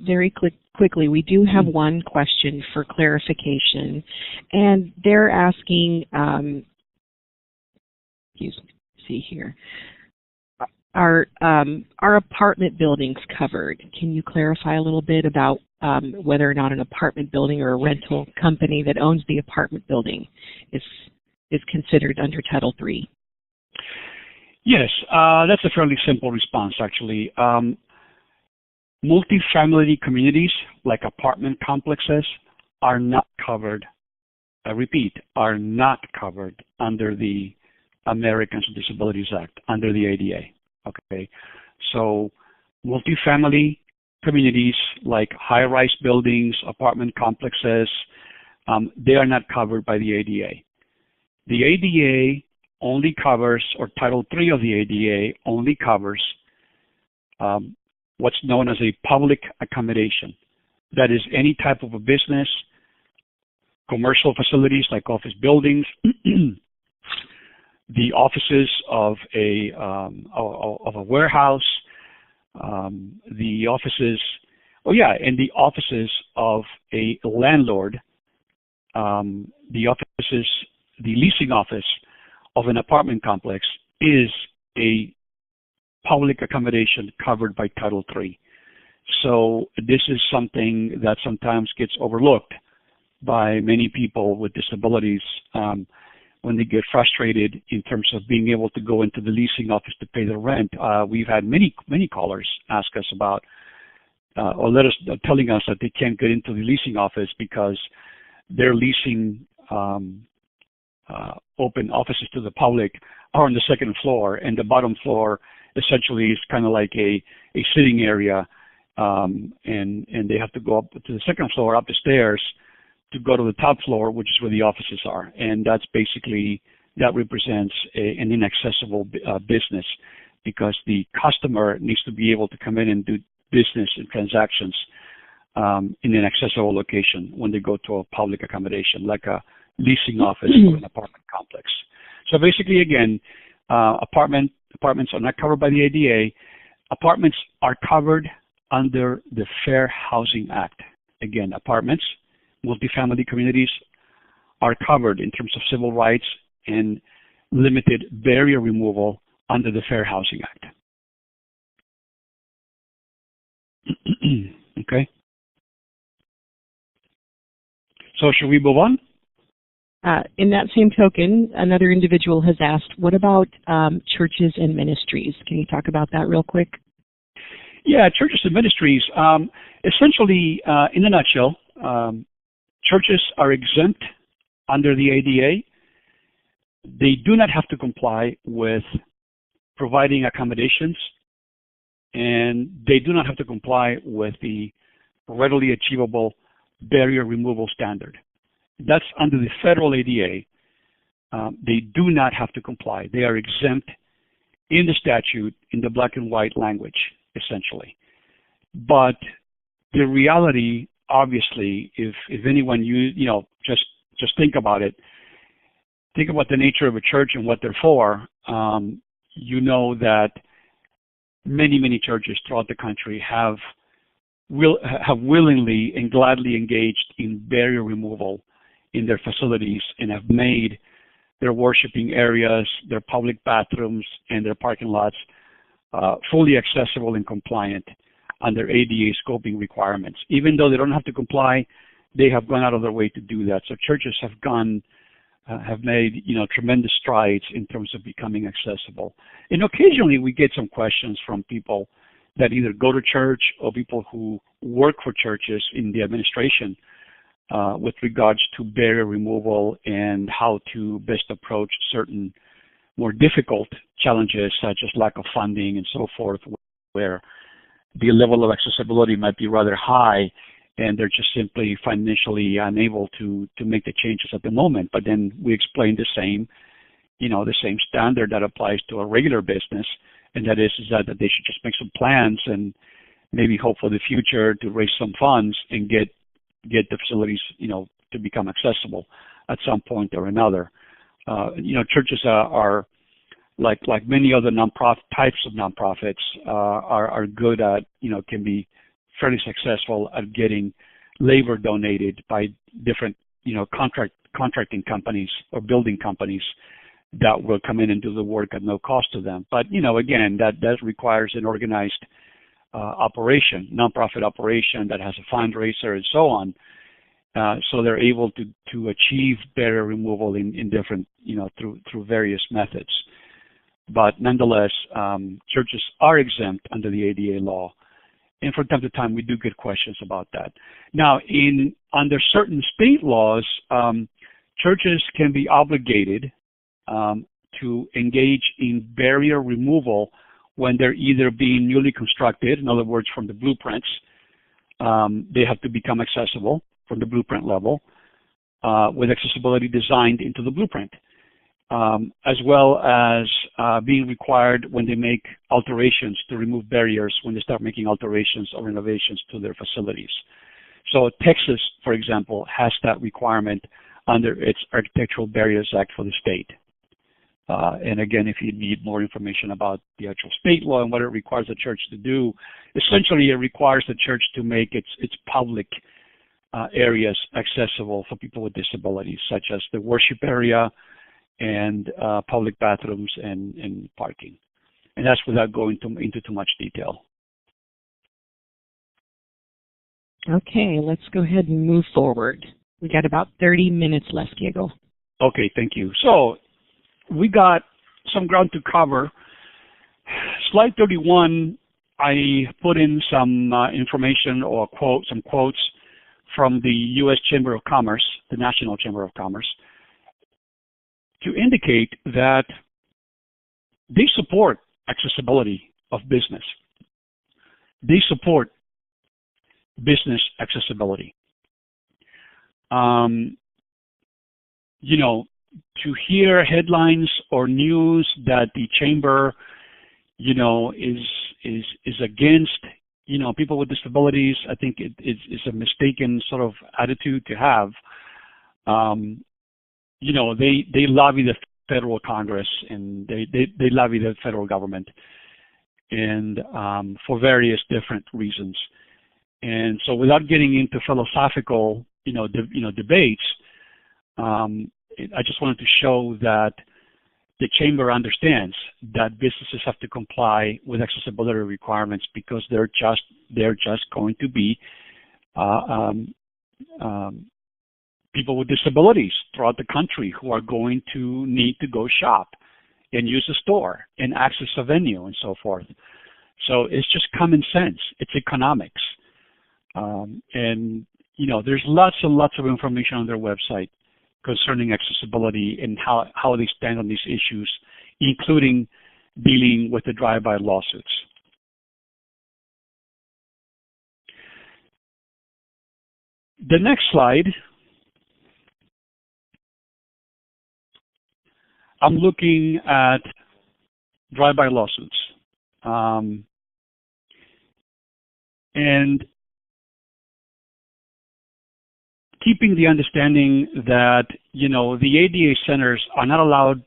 S2: Very quickly, we do have one question for clarification, and they're asking, see here, are apartment buildings covered? Can you clarify a little bit about whether or not an apartment building or a rental company that owns the apartment building is considered under Title III?
S3: Yes, that's a fairly simple response, actually. Multifamily communities, like apartment complexes, are not covered, I repeat, are not covered under the Americans with Disabilities Act, under the ADA. Okay, so multifamily communities like high-rise buildings, apartment complexes, they are not covered by the ADA. The ADA only covers, or Title III of the ADA only covers what's known as a public accommodation. That is any type of a business, commercial facilities like office buildings, the offices of a warehouse, the offices, and the offices of a landlord, the leasing office of an apartment complex is a public accommodation covered by Title III. So this is something that sometimes gets overlooked by many people with disabilities when they get frustrated in terms of being able to go into the leasing office to pay their rent. We've had many callers ask us about telling us that they can't get into the leasing office because their leasing open offices to the public are on the second floor, and the bottom floor essentially is kind of like a sitting area, and they have to go up to the second floor, up the stairs, to go to the top floor, which is where the offices are. And that's basically, that represents an inaccessible business, because the customer needs to be able to come in and do business and transactions in an accessible location when they go to a public accommodation, like a leasing office or an apartment complex. So basically, again, apartments are not covered by the ADA. Apartments are covered under the Fair Housing Act. Again, apartments, multifamily communities are covered in terms of civil rights and limited barrier removal under the Fair Housing Act. Okay. So should we move on?
S2: In that same token, another individual has asked, what about churches and ministries? Can you talk about that real quick?
S3: Yeah, churches and ministries. Essentially, in a nutshell, churches are exempt under the ADA. They do not have to comply with providing accommodations, and they do not have to comply with the readily achievable barrier removal standard. That's under the federal ADA. They do not have to comply. They are exempt in the statute in the black and white language, essentially. But the reality, obviously, if anyone just think about it, think about the nature of a church and what they're for. You know that many churches throughout the country have willingly and gladly engaged in barrier removal in their facilities and have made their worshiping areas, their public bathrooms, and their parking lots fully accessible and compliant under ADA scoping requirements. Even though they don't have to comply, they have gone out of their way to do that. So churches have made tremendous strides in terms of becoming accessible. And occasionally we get some questions from people that either go to church or people who work for churches in the administration with regards to barrier removal and how to best approach certain more difficult challenges, such as lack of funding and so forth, where the level of accessibility might be rather high and they're just simply financially unable to make the changes at the moment. But then we explain the same standard that applies to a regular business, and that is that they should just make some plans and maybe hope for the future to raise some funds and get the facilities, to become accessible at some point or another. Churches are like many other types of nonprofits are good at, can be fairly successful at getting labor donated by different, contracting companies or building companies that will come in and do the work at no cost to them. But, again, that requires an organized nonprofit operation that has a fundraiser and so on. So they're able to achieve barrier removal in different, through various methods. But nonetheless, churches are exempt under the ADA law. And from time to time, we do get questions about that. Now, under certain state laws, churches can be obligated to engage in barrier removal when they're either being newly constructed, in other words, from the blueprints. They have to become accessible from the blueprint level, with accessibility designed into the blueprint, as well as being required when they make alterations to remove barriers, when they start making alterations or renovations to their facilities. So Texas, for example, has that requirement under its Architectural Barriers Act for the state. And again, if you need more information about the actual state law and what it requires the church to do, essentially it requires the church to make its public areas accessible for people with disabilities, such as the worship area and public bathrooms and parking. And that's without going into too much detail.
S2: Okay, let's go ahead and move forward. We got about 30 minutes left, Diego.
S3: Okay, thank you. So we got some ground to cover. Slide 31, I put in some information or some quotes from the U.S. Chamber of Commerce, the National Chamber of Commerce, to indicate that they support accessibility of business. They support business accessibility. You know, to hear headlines or news that the chamber, you know, is against, you know, people with disabilities, I think it is a mistaken sort of attitude to have. You know, they lobby the federal Congress and they lobby the federal government, and for various different reasons. And so, without getting into philosophical, debates, I just wanted to show that the chamber understands that businesses have to comply with accessibility requirements because they're just going to be people with disabilities throughout the country who are going to need to go shop and use a store and access a venue and so forth. So it's just common sense. It's economics. And, you know, there's lots and lots of information on their website concerning accessibility and how they stand on these issues, including dealing with the drive-by lawsuits. The next slide, I'm looking at drive-by lawsuits. And keeping the understanding that, you know, the ADA centers are not allowed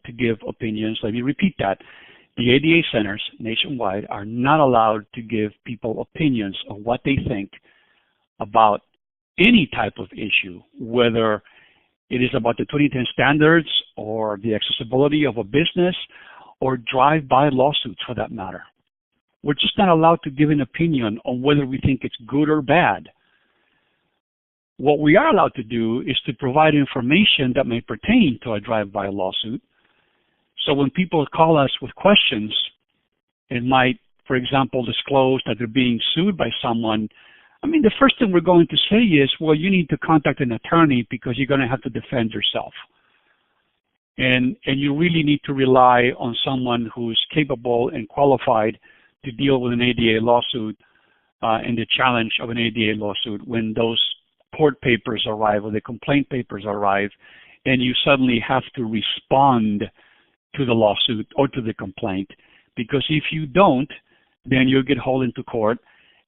S3: to give opinions. Let me repeat that. The ADA centers nationwide are not allowed to give people opinions of what they think about any type of issue, whether it is about the 2010 standards or the accessibility of a business or drive-by lawsuits for that matter. We're just not allowed to give an opinion on whether we think it's good or bad. What we are allowed to do is to provide information that may pertain to a drive-by lawsuit. So when people call us with questions and might, for example, disclose that they're being sued by someone, I mean, the first thing we're going to say is, well, you need to contact an attorney because you're going to have to defend yourself. And you really need to rely on someone who's capable and qualified to deal with an ADA lawsuit and the challenge of an ADA lawsuit when those court papers arrive or the complaint papers arrive and you suddenly have to respond to the lawsuit or to the complaint. Because if you don't, then you'll get hauled into court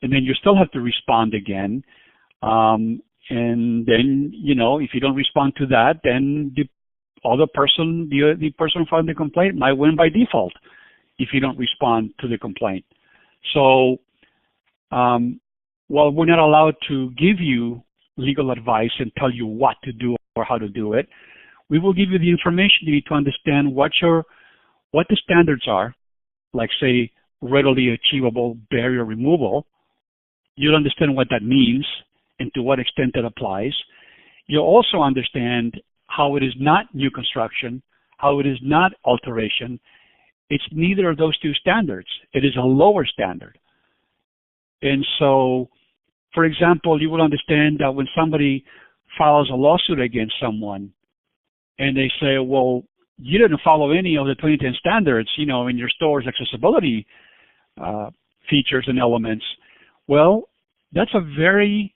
S3: and then you still have to respond again. And then, you know, if you don't respond to that, then the person who filed the complaint might win by default if you don't respond to the complaint. So while we're not allowed to give you legal advice and tell you what to do or how to do it, we will give you the information you need to understand what the standards are, like say readily achievable barrier removal. You'll understand what that means and to what extent that applies. You'll also understand how it is not new construction, how it is not alteration. It's neither of those two standards. It is a lower standard. And so, for example, you will understand that when somebody files a lawsuit against someone and they say, well, you didn't follow any of the 2010 standards, you know, in your store's accessibility features and elements. Well, that's a very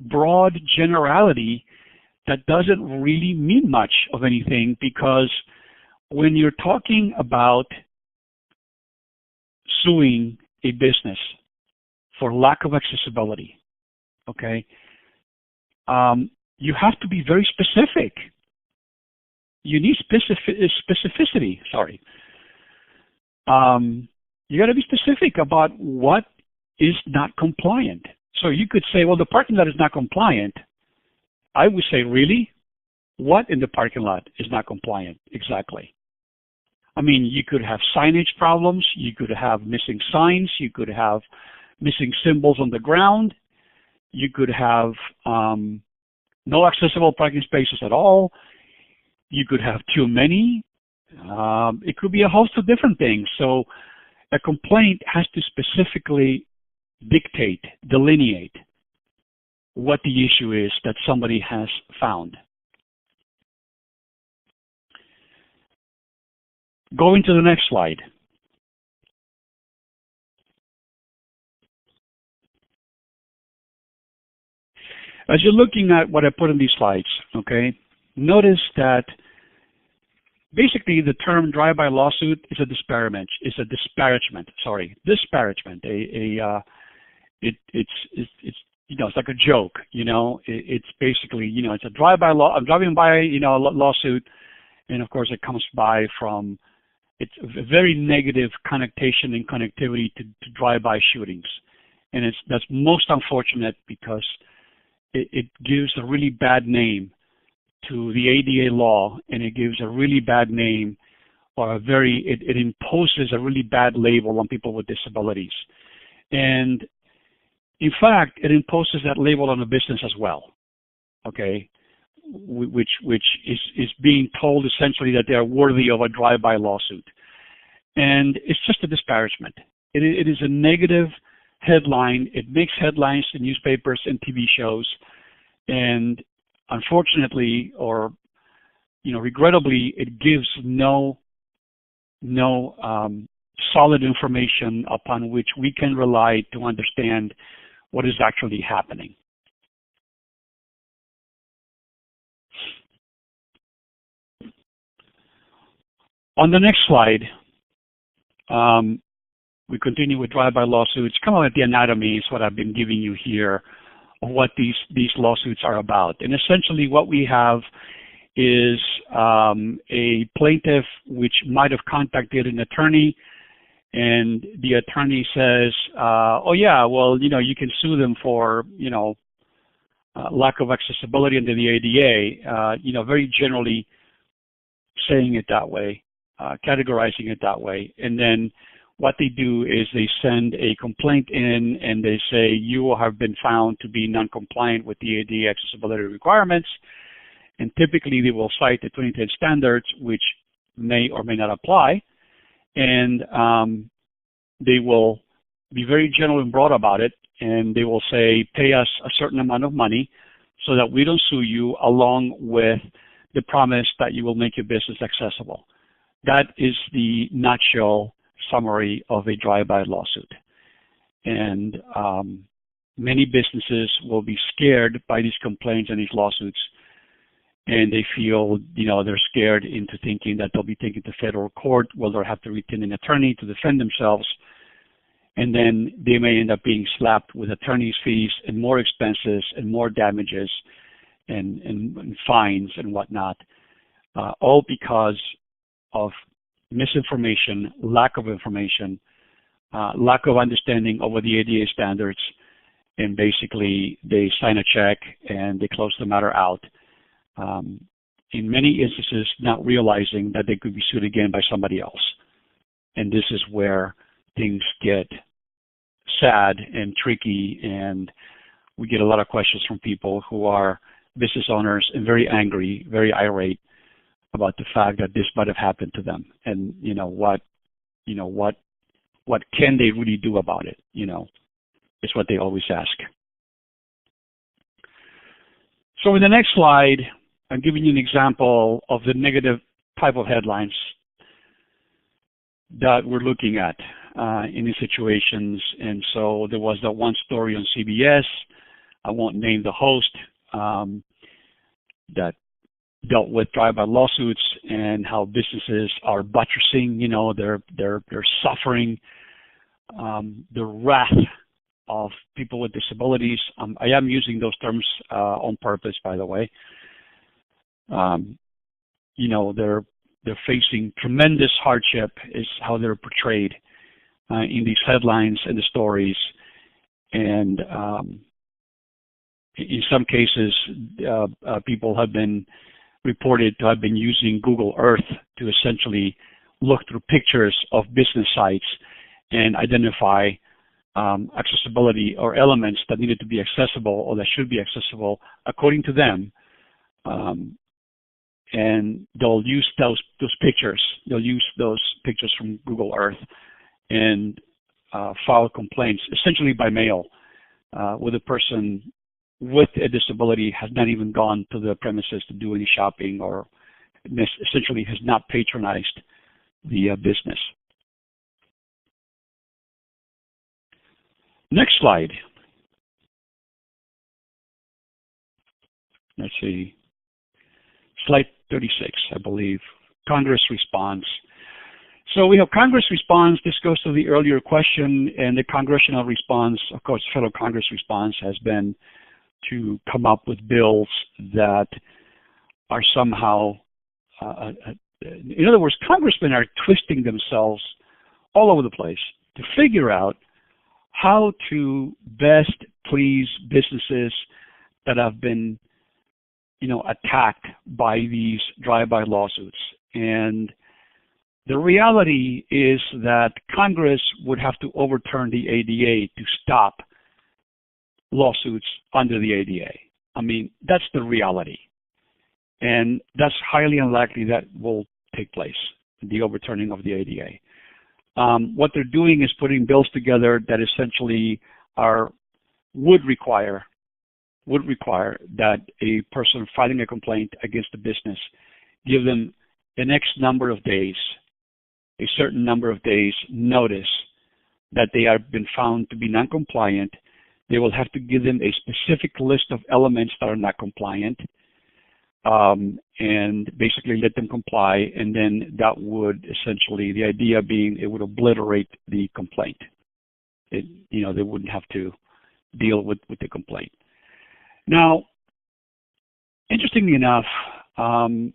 S3: broad generality that doesn't really mean much of anything, because when you're talking about suing a business for lack of accessibility, okay, you have to be very specific. You need specificity, sorry. You got to be specific about what is not compliant. So you could say, well, the parking lot is not compliant. I would say, really? What in the parking lot is not compliant exactly? I mean, you could have signage problems, you could have missing signs, you could have missing symbols on the ground, you could have no accessible parking spaces at all, you could have too many, it could be a host of different things. So a complaint has to specifically delineate what the issue is that somebody has found. Going to the next slide. As you're looking at what I put in these slides, okay, notice that basically the term drive-by lawsuit is a disparagement. Disparagement. It's like a joke. It's basically it's a drive-by law. I'm driving by lawsuit, and of course it comes by from. It's a very negative connotation and connectivity to drive-by shootings, and that's most unfortunate because it gives a really bad name to the ADA law, and it gives a really bad name, or it imposes a really bad label on people with disabilities, and in fact, it imposes that label on a business as well. Okay. Which is being told essentially that they are worthy of a drive-by lawsuit. And it's just a disparagement. It is a negative headline. It makes headlines in newspapers and TV shows. And unfortunately, or regrettably, it gives no solid information upon which we can rely to understand what is actually happening. On the next slide, we continue with drive-by lawsuits. Kind of like the anatomy is what I've been giving you here of what these lawsuits are about. And essentially what we have is a plaintiff which might have contacted an attorney, and the attorney says, oh yeah, well, you can sue them for, lack of accessibility under the ADA, very generally saying it that way. Categorizing it that way, and then what they do is they send a complaint in and they say you have been found to be non-compliant with the ADA accessibility requirements, and typically they will cite the 2010 standards, which may or may not apply, and they will be very general and broad about it, and they will say pay us a certain amount of money so that we don't sue you, along with the promise that you will make your business accessible. That is the nutshell summary of a drive-by lawsuit. And many businesses will be scared by these complaints and these lawsuits, and they feel, they're scared into thinking that they'll be taken to federal court, where they'll have to retain an attorney to defend themselves, and then they may end up being slapped with attorney's fees and more expenses and more damages and fines and whatnot, all because of misinformation, lack of information, lack of understanding over the ADA standards, and basically they sign a check and they close the matter out. In many instances, not realizing that they could be sued again by somebody else. And this is where things get sad and tricky, and we get a lot of questions from people who are business owners and very angry, very irate about the fact that this might have happened to them, and what can they really do about it? Is what they always ask. So in the next slide, I'm giving you an example of the negative type of headlines that we're looking at in these situations. And so there was that one story on CBS. I won't name the host, that dealt with drive-by lawsuits and how businesses are buttressing, they're suffering the wrath of people with disabilities. I am using those terms on purpose, by the way. You know, they're facing tremendous hardship is how they're portrayed in these headlines and the stories. And in some cases, people have been reported to have been using Google Earth to essentially look through pictures of business sites and identify accessibility or elements that needed to be accessible or that should be accessible according to them. And they'll use those pictures. They'll use those pictures from Google Earth and file complaints, essentially by mail, with a person with a disability has not even gone to the premises to do any shopping or essentially has not patronized the business. Next slide. Let's see. Slide 36, I believe. Congress response. So we have Congress response. This goes to the earlier question, and the congressional response, of course, federal Congress response has been to come up with bills that are somehow, in other words, congressmen are twisting themselves all over the place to figure out how to best please businesses that have been, you know, attacked by these drive-by lawsuits. And the reality is that Congress would have to overturn the ADA to stop lawsuits under the ADA. I mean, that's the reality. And that's highly unlikely that will take place, the overturning of the ADA. What they're doing is putting bills together that essentially would require that a person filing a complaint against a business give them an X number of days, a certain number of days notice that they have been found to be non-compliant. They will have to give them a specific list of elements that are not compliant, and basically let them comply, and then that would essentially, the idea being it would obliterate the complaint. You know, they wouldn't have to deal with the complaint. Now, interestingly enough, the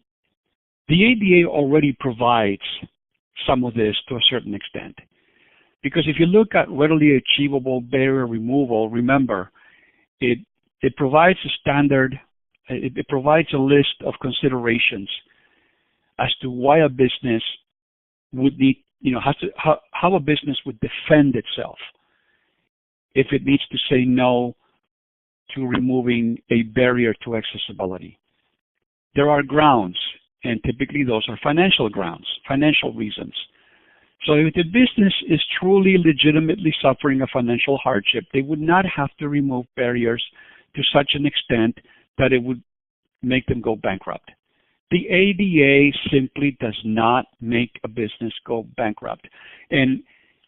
S3: ADA already provides some of this to a certain extent. Because if you look at readily achievable barrier removal, remember, it provides a standard, it provides a list of considerations as to why a business would need, you know, how a business would defend itself if it needs to say no to removing a barrier to accessibility. There are grounds, and typically those are financial grounds, financial reasons. So if the business is truly legitimately suffering a financial hardship, they would not have to remove barriers to such an extent that it would make them go bankrupt. The ADA simply does not make a business go bankrupt. And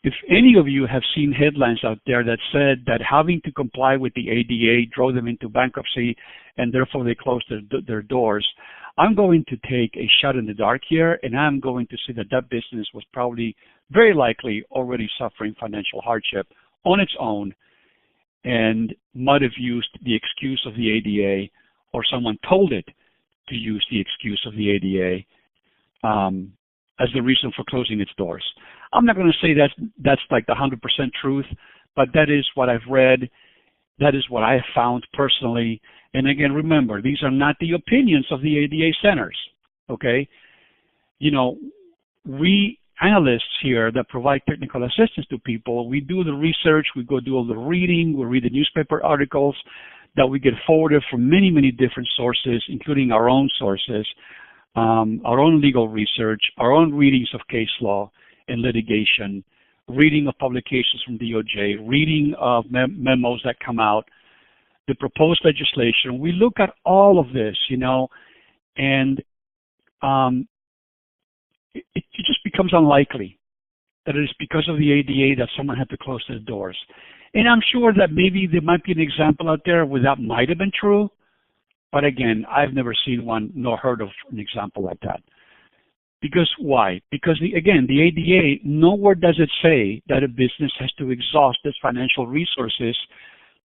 S3: if any of you have seen headlines out there that said that having to comply with the ADA drove them into bankruptcy and therefore they closed their doors, I'm going to take a shot in the dark here, and I'm going to say that that business was probably very likely already suffering financial hardship on its own and might have used the excuse of the ADA, or someone told it to use the excuse of the ADA as the reason for closing its doors. I'm not going to say that's like the 100% truth, but that is what I've read. That is what I have found personally. And again, remember, these are not the opinions of the ADA centers, okay? You know, we analysts here that provide technical assistance to people, we do the research, we go do all the reading, we read the newspaper articles that we get forwarded from many, many different sources, including our own sources, our own legal research, our own readings of case law and litigation, reading of publications from DOJ, reading of memos that come out, the proposed legislation. We look at all of this, you know, and it just becomes unlikely that it is because of the ADA that someone had to close their doors. And I'm sure that maybe there might be an example out there where that might have been true, but again, I've never seen one nor heard of an example like that. Because why? Because again, the ADA, nowhere does it say that a business has to exhaust its financial resources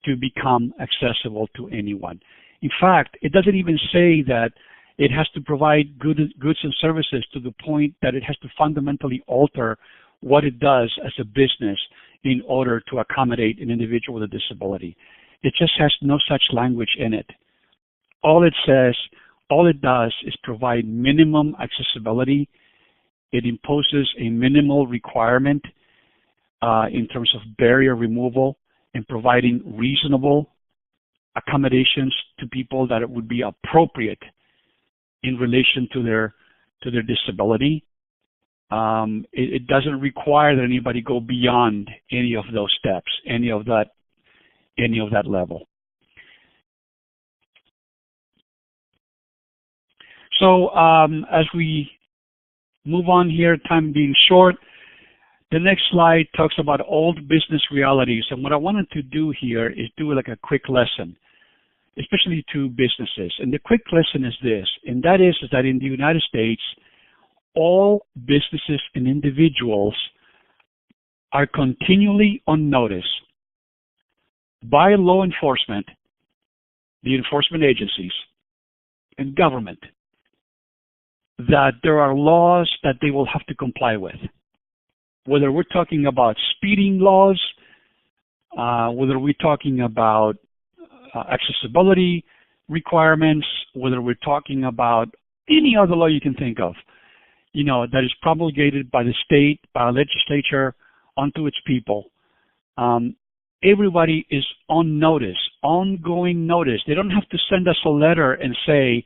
S3: to become accessible to anyone. In fact, it doesn't even say that it has to provide goods and services to the point that it has to fundamentally alter what it does as a business in order to accommodate an individual with a disability. It just has no such language in it. All it does is provide minimum accessibility. It imposes a minimal requirement in terms of barrier removal and providing reasonable accommodations to people that it would be appropriate in relation to their disability. It doesn't require that anybody go beyond any of those steps, any of that level. So as we move on here, time being short, the next slide talks about old business realities. And what I wanted to do here is do like a quick lesson, especially to businesses. And the quick lesson is this, and that is that in the United States, all businesses and individuals are continually on notice by law enforcement, the enforcement agencies, and government that there are laws that they will have to comply with. Whether we're talking about speeding laws, whether we're talking about accessibility requirements, whether we're talking about any other law you can think of, that is promulgated by the state, by a legislature, onto its people. Everybody is on notice, ongoing notice. They don't have to send us a letter and say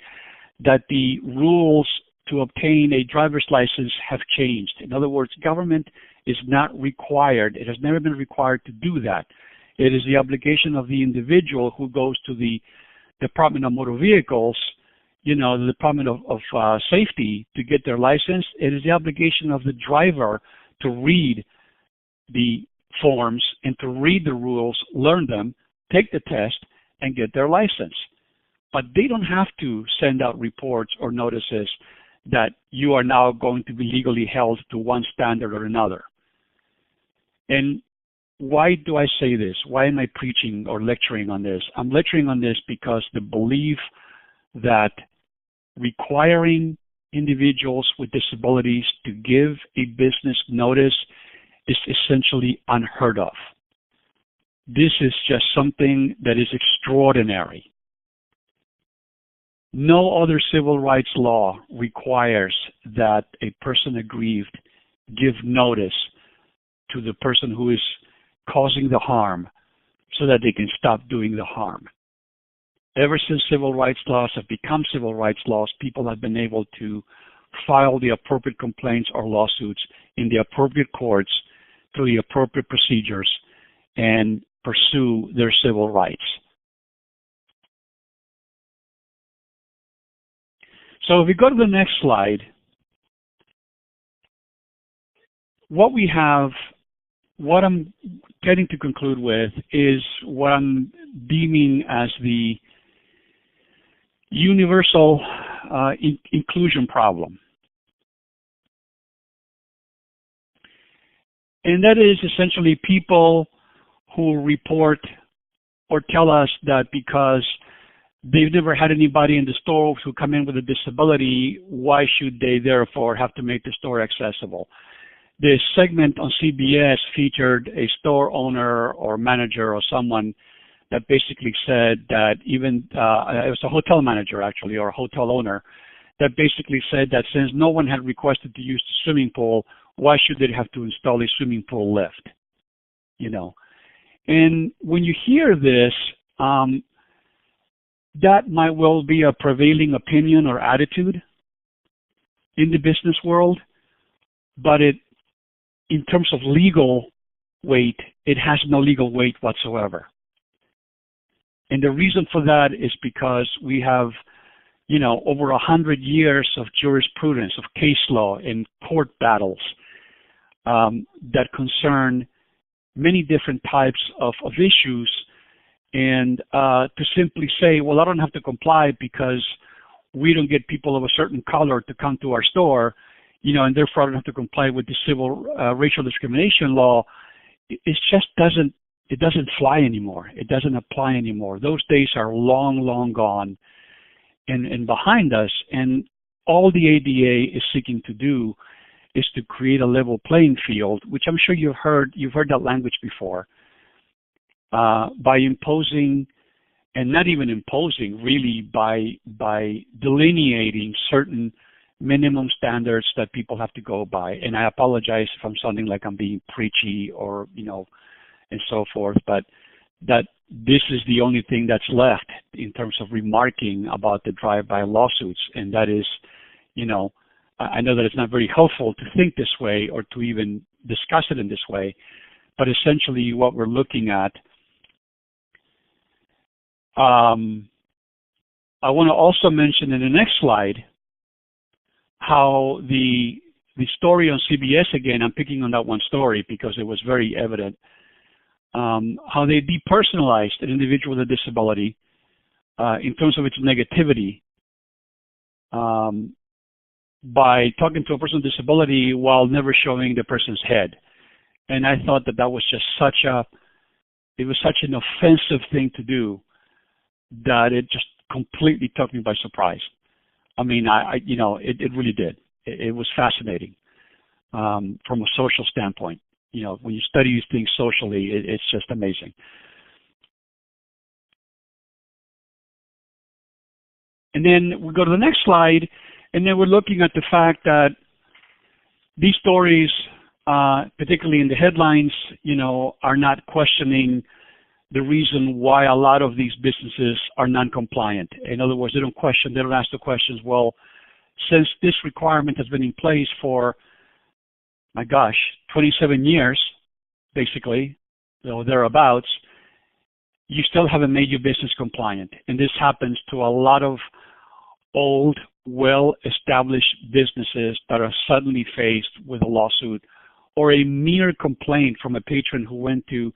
S3: that the rules to obtain a driver's license have changed. In other words, government is not required. It has never been required to do that. It is the obligation of the individual who goes to the Department of Motor Vehicles, the Department of Safety, to get their license. It is the obligation of the driver to read the forms and to read the rules, learn them, take the test, and get their license. But they don't have to send out reports or notices that you are now going to be legally held to one standard or another. And why do I say this? Why am I preaching or lecturing on this? I'm lecturing on this because the belief that requiring individuals with disabilities to give a business notice is essentially unheard of. This is just something that is extraordinary. No other civil rights law requires that a person aggrieved give notice to the person who is causing the harm so that they can stop doing the harm. Ever since civil rights laws have become civil rights laws, people have been able to file the appropriate complaints or lawsuits in the appropriate courts through the appropriate procedures and pursue their civil rights. So if we go to the next slide, what I'm getting to conclude with is what I'm deeming as the universal inclusion problem. And that is essentially people who report or tell us that because they've never had anybody in the store who come in with a disability, why should they therefore have to make the store accessible? This segment on CBS featured a store owner or manager or someone that basically said that even, it was a hotel manager actually, or a hotel owner, that basically said that since no one had requested to use the swimming pool, why should they have to install a swimming pool lift? And when you hear this, that might well be a prevailing opinion or attitude in the business world, but in terms of legal weight, it has no legal weight whatsoever. And the reason for that is because we have, over 100 years of jurisprudence, of case law and court battles that concern many different types of issues. And to simply say, well, I don't have to comply because we don't get people of a certain color to come to our store, and therefore I don't have to comply with the civil racial discrimination law. It just doesn't fly anymore. It doesn't apply anymore. Those days are long, long gone and behind us. And all the ADA is seeking to do is to create a level playing field, which I'm sure you've heard that language before, by imposing, and not even imposing, really by delineating certain minimum standards that people have to go by. And I apologize if I'm sounding like I'm being preachy or, and so forth, but that this is the only thing that's left in terms of remarking about the drive-by lawsuits. And that is, I know that it's not very helpful to think this way or to even discuss it in this way, but essentially what we're looking at, I want to also mention in the next slide how the story on CBS, again, I'm picking on that one story because it was very evident, how they depersonalized an individual with a disability in terms of its negativity by talking to a person with a disability while never showing the person's head. And I thought that was just such an offensive thing to do that it just completely took me by surprise. I mean, it really did. It was fascinating from a social standpoint. When you study these things socially, it's just amazing. And then we go to the next slide, and then we're looking at the fact that these stories, particularly in the headlines, are not questioning the reason why a lot of these businesses are non-compliant. In other words, they don't ask the questions, well, since this requirement has been in place for, 27 years, basically, thereabouts, you still haven't made your business compliant. And this happens to a lot of old, well-established businesses that are suddenly faced with a lawsuit or a mere complaint from a patron who went to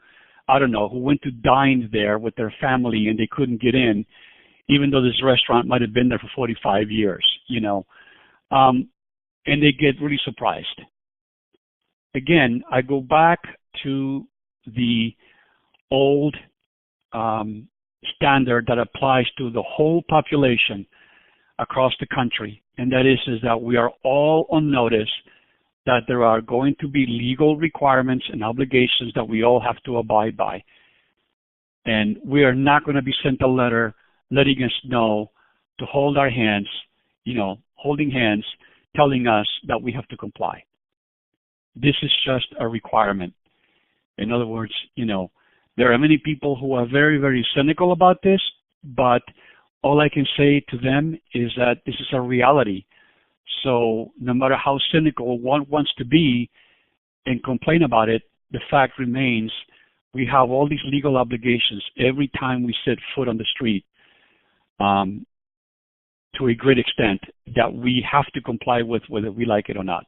S3: dine there with their family and they couldn't get in, even though this restaurant might have been there for 45 years, and they get really surprised. Again, I go back to the old standard that applies to the whole population across the country, and that is that we are all on notice that there are going to be legal requirements and obligations that we all have to abide by. And we are not going to be sent a letter letting us know to hold our hands, holding hands, telling us that we have to comply. This is just a requirement. In other words, there are many people who are very, very cynical about this, but all I can say to them is that this is a reality. So no matter how cynical one wants to be and complain about it, the fact remains we have all these legal obligations every time we set foot on the street, to a great extent, that we have to comply with whether we like it or not.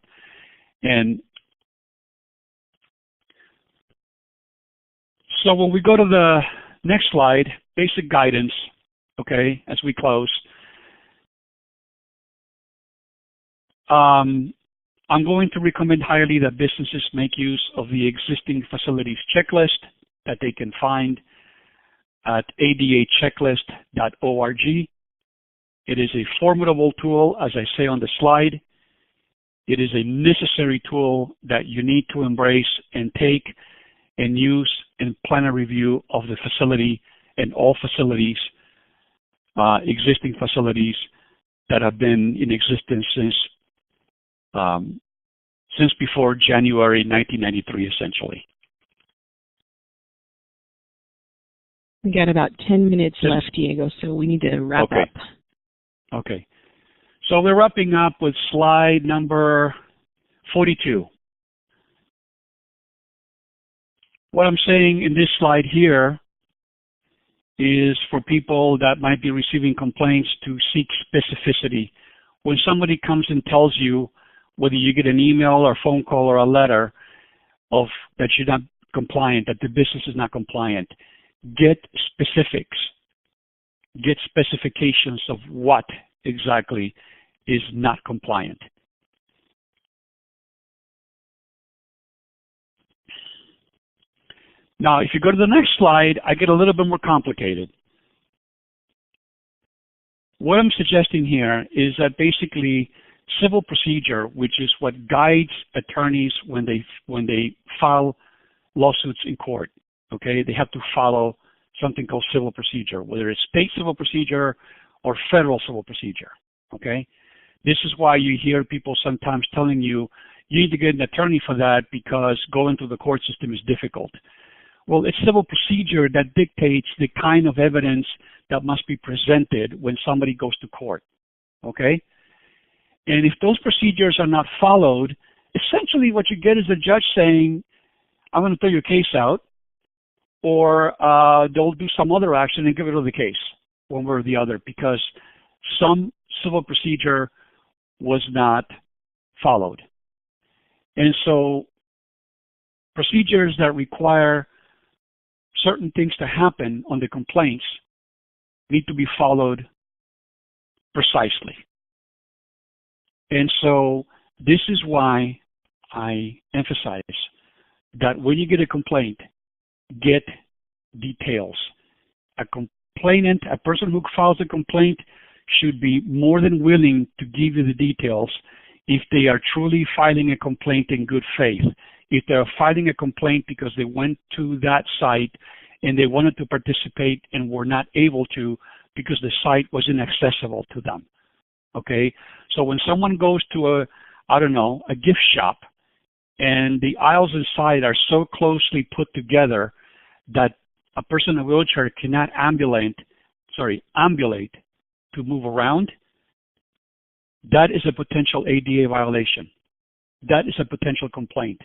S3: And so when we go to the next slide, basic guidance, okay, as we close, I'm going to recommend highly that businesses make use of the existing facilities checklist that they can find at adachecklist.org. It is a formidable tool, as I say on the slide. It is a necessary tool that you need to embrace and take and use and plan a review of the facility and all facilities, existing facilities that have been in existence since before January 1993, essentially.
S2: We got about 10 minutes left, Diego, so we need to wrap up.
S3: Okay. So we're wrapping up with slide number 42. What I'm saying in this slide here is for people that might be receiving complaints to seek specificity. When somebody comes and tells you, whether you get an email or phone call or a letter of that you're not compliant, that the business is not compliant, get specifics. Get specifications of what exactly is not compliant. Now, if you go to the next slide, I get a little bit more complicated. What I'm suggesting here is that basically civil procedure, which is what guides attorneys when they file lawsuits in court, okay, they have to follow something called civil procedure, whether it's state civil procedure or federal civil procedure, okay? This is why you hear people sometimes telling you, you need to get an attorney for that because going through the court system is difficult. Well, it's civil procedure that dictates the kind of evidence that must be presented when somebody goes to court, okay? And if those procedures are not followed, essentially what you get is a judge saying, I'm going to throw your case out, or they'll do some other action and get rid of the case, one way or the other, because some civil procedure was not followed. And so procedures that require certain things to happen on the complaints need to be followed precisely. And so this is why I emphasize that when you get a complaint, get details. A complainant, a person who files a complaint, should be more than willing to give you the details if they are truly filing a complaint in good faith. If they're filing a complaint because they went to that site and they wanted to participate and were not able to because the site was inaccessible to them. Okay? So when someone goes to a gift shop and the aisles inside are so closely put together that a person in a wheelchair cannot ambulate to move around, that is a potential ADA violation. That is a potential complaint.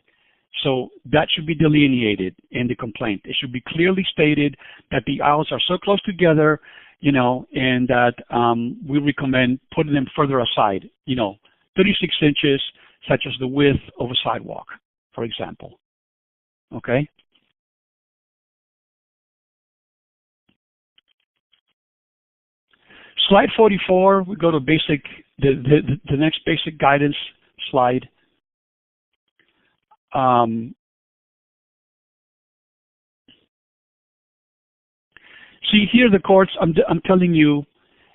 S3: So that should be delineated in the complaint. It should be clearly stated that the aisles are so close together, and that we recommend putting them further aside, 36 inches, such as the width of a sidewalk, for example. Okay? Slide 44, we go to the next basic guidance slide. See here the courts, I'm telling you,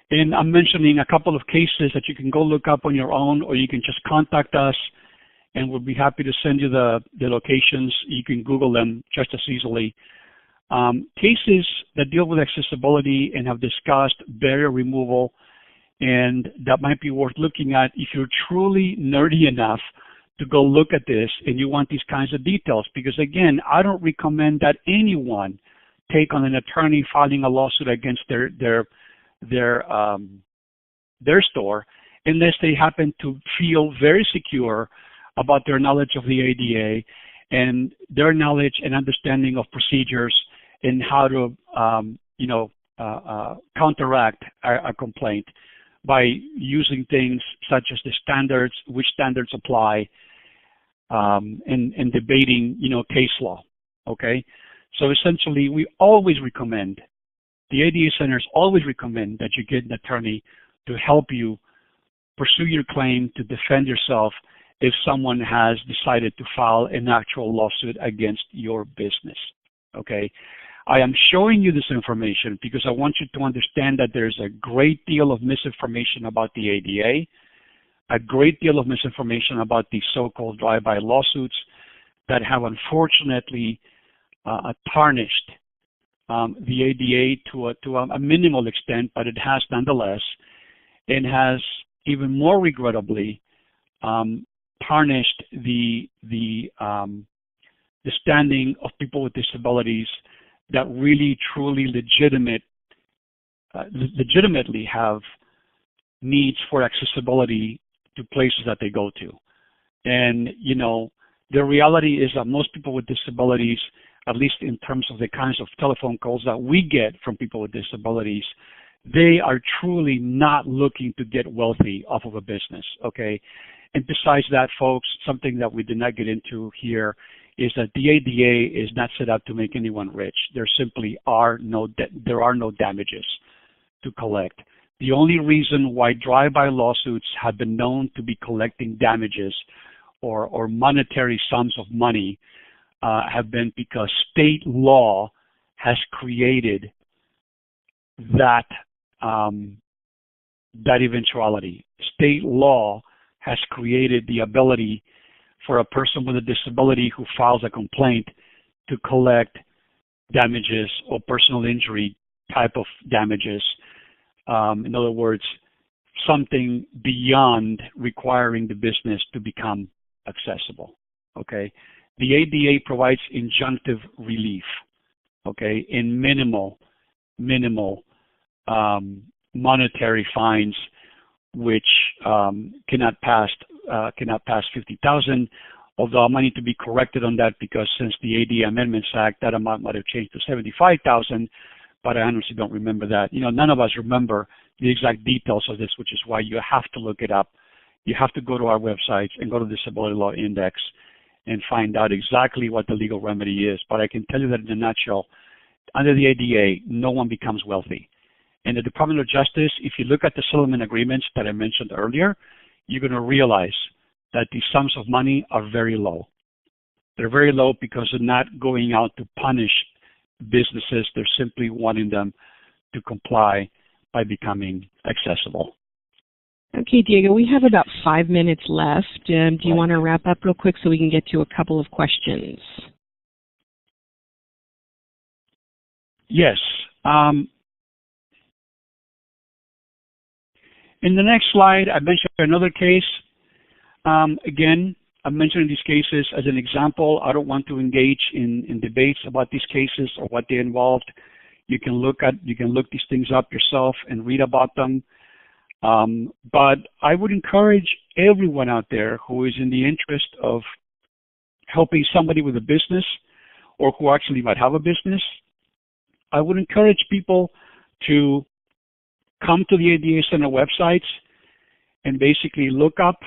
S3: and I'm mentioning a couple of cases that you can go look up on your own, or you can just contact us and we'll be happy to send you the locations. You can Google them just as easily. Cases that deal with accessibility and have discussed barrier removal, and that might be worth looking at if you're truly nerdy enough to go look at this and you want these kinds of details. Because again, I don't recommend that anyone take on an attorney filing a lawsuit against their store unless they happen to feel very secure about their knowledge of the ADA and their knowledge and understanding of procedures and how to counteract a complaint by using things such as the standards, which standards apply, and debating, case law. Okay, so essentially, we always recommend, the ADA centers always recommend that you get an attorney to help you pursue your claim, to defend yourself if someone has decided to file an actual lawsuit against your business. Okay. I am showing you this information because I want you to understand that there's a great deal of misinformation about the ADA, a great deal of misinformation about these so-called drive-by lawsuits that have unfortunately tarnished the ADA to a minimal extent, but it has nonetheless, and has even more regrettably tarnished the standing of people with disabilities that really, truly, legitimately have needs for accessibility to places that they go to. And, the reality is that most people with disabilities, at least in terms of the kinds of telephone calls that we get from people with disabilities, they are truly not looking to get wealthy off of a business, okay? And besides that, folks, something that we did not get into here is that the ADA is not set up to make anyone rich. There simply are no damages to collect. The only reason why drive-by lawsuits have been known to be collecting damages or monetary sums of money have been because state law has created that that eventuality. State law has created the ability for a person with a disability who files a complaint to collect damages or personal injury type of damages. In other words, something beyond requiring the business to become accessible. Okay, the ADA provides injunctive relief. Okay, in minimal monetary fines, which cannot pass 50,000. Although I might need to be corrected on that because since the ADA Amendments Act, that amount might have changed to 75,000. But I honestly don't remember that. You know, none of us remember the exact details of this, which is why you have to look it up. You have to go to our websites and go to Disability Law Index and find out exactly what the legal remedy is. But I can tell you that in a nutshell, under the ADA, no one becomes wealthy. In the Department of Justice, if you look at the settlement agreements that I mentioned earlier, you're going to realize that the sums of money are very low. They're very low because they're not going out to punish businesses. They're simply wanting them to comply by becoming accessible.
S2: Okay, Diego, we have about 5 minutes left. Do you want to wrap up real quick so we can get to a couple of questions?
S3: Yes. In the next slide, I mentioned another case. Again, I'm mentioning these cases as an example. I don't want to engage in debates about these cases or what they involved. You can look these things up yourself and read about them. But I would encourage everyone out there who is in the interest of helping somebody with a business or who actually might have a business, I would encourage people to come to the ADA Center websites and basically look up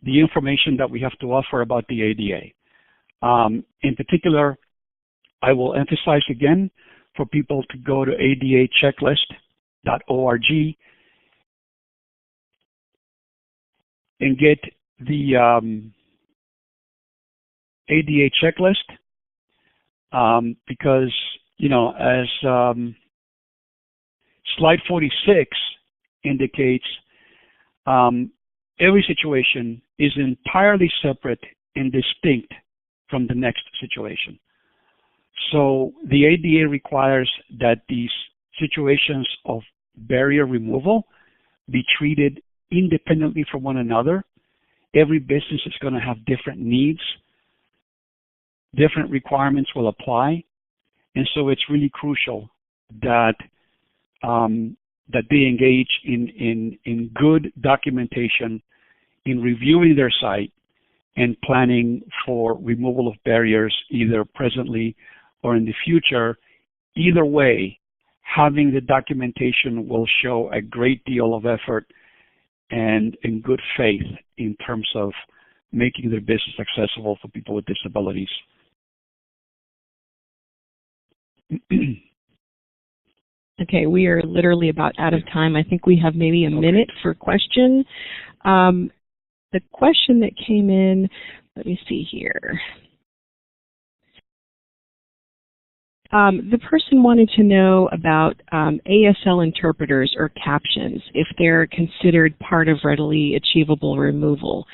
S3: the information that we have to offer about the ADA. In particular, I will emphasize again for people to go to adachecklist.org and get the ADA checklist because, you know, as slide 46 indicates, every situation is entirely separate and distinct from the next situation. So the ADA requires that these situations of barrier removal be treated independently from one another. Every business is going to have different needs. Different requirements will apply. And so it's really crucial that that they engage in good documentation, in reviewing their site, and planning for removal of barriers either presently or in the future. Either way, having the documentation will show a great deal of effort and in good faith in terms of making their business accessible for people with disabilities.
S2: Okay, we are literally about out of time. I think we have maybe a minute for question. The question that came in, let me see here. The person wanted to know about ASL interpreters or captions, if they're considered part of readily achievable removal,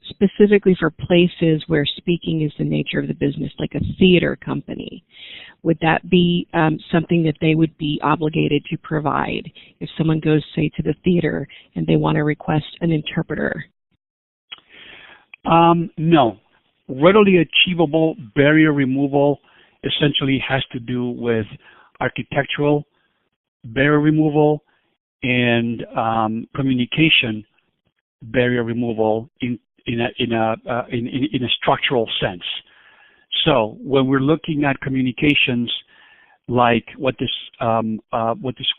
S2: specifically for places where speaking is the nature of the business, like a theater company. Would that be something that they would be obligated to provide if someone goes, say, to the theater and they want to request an interpreter?
S3: No. Readily achievable barrier removal essentially has to do with architectural barrier removal and communication barrier removal in a structural sense. So when we're looking at communications, like what this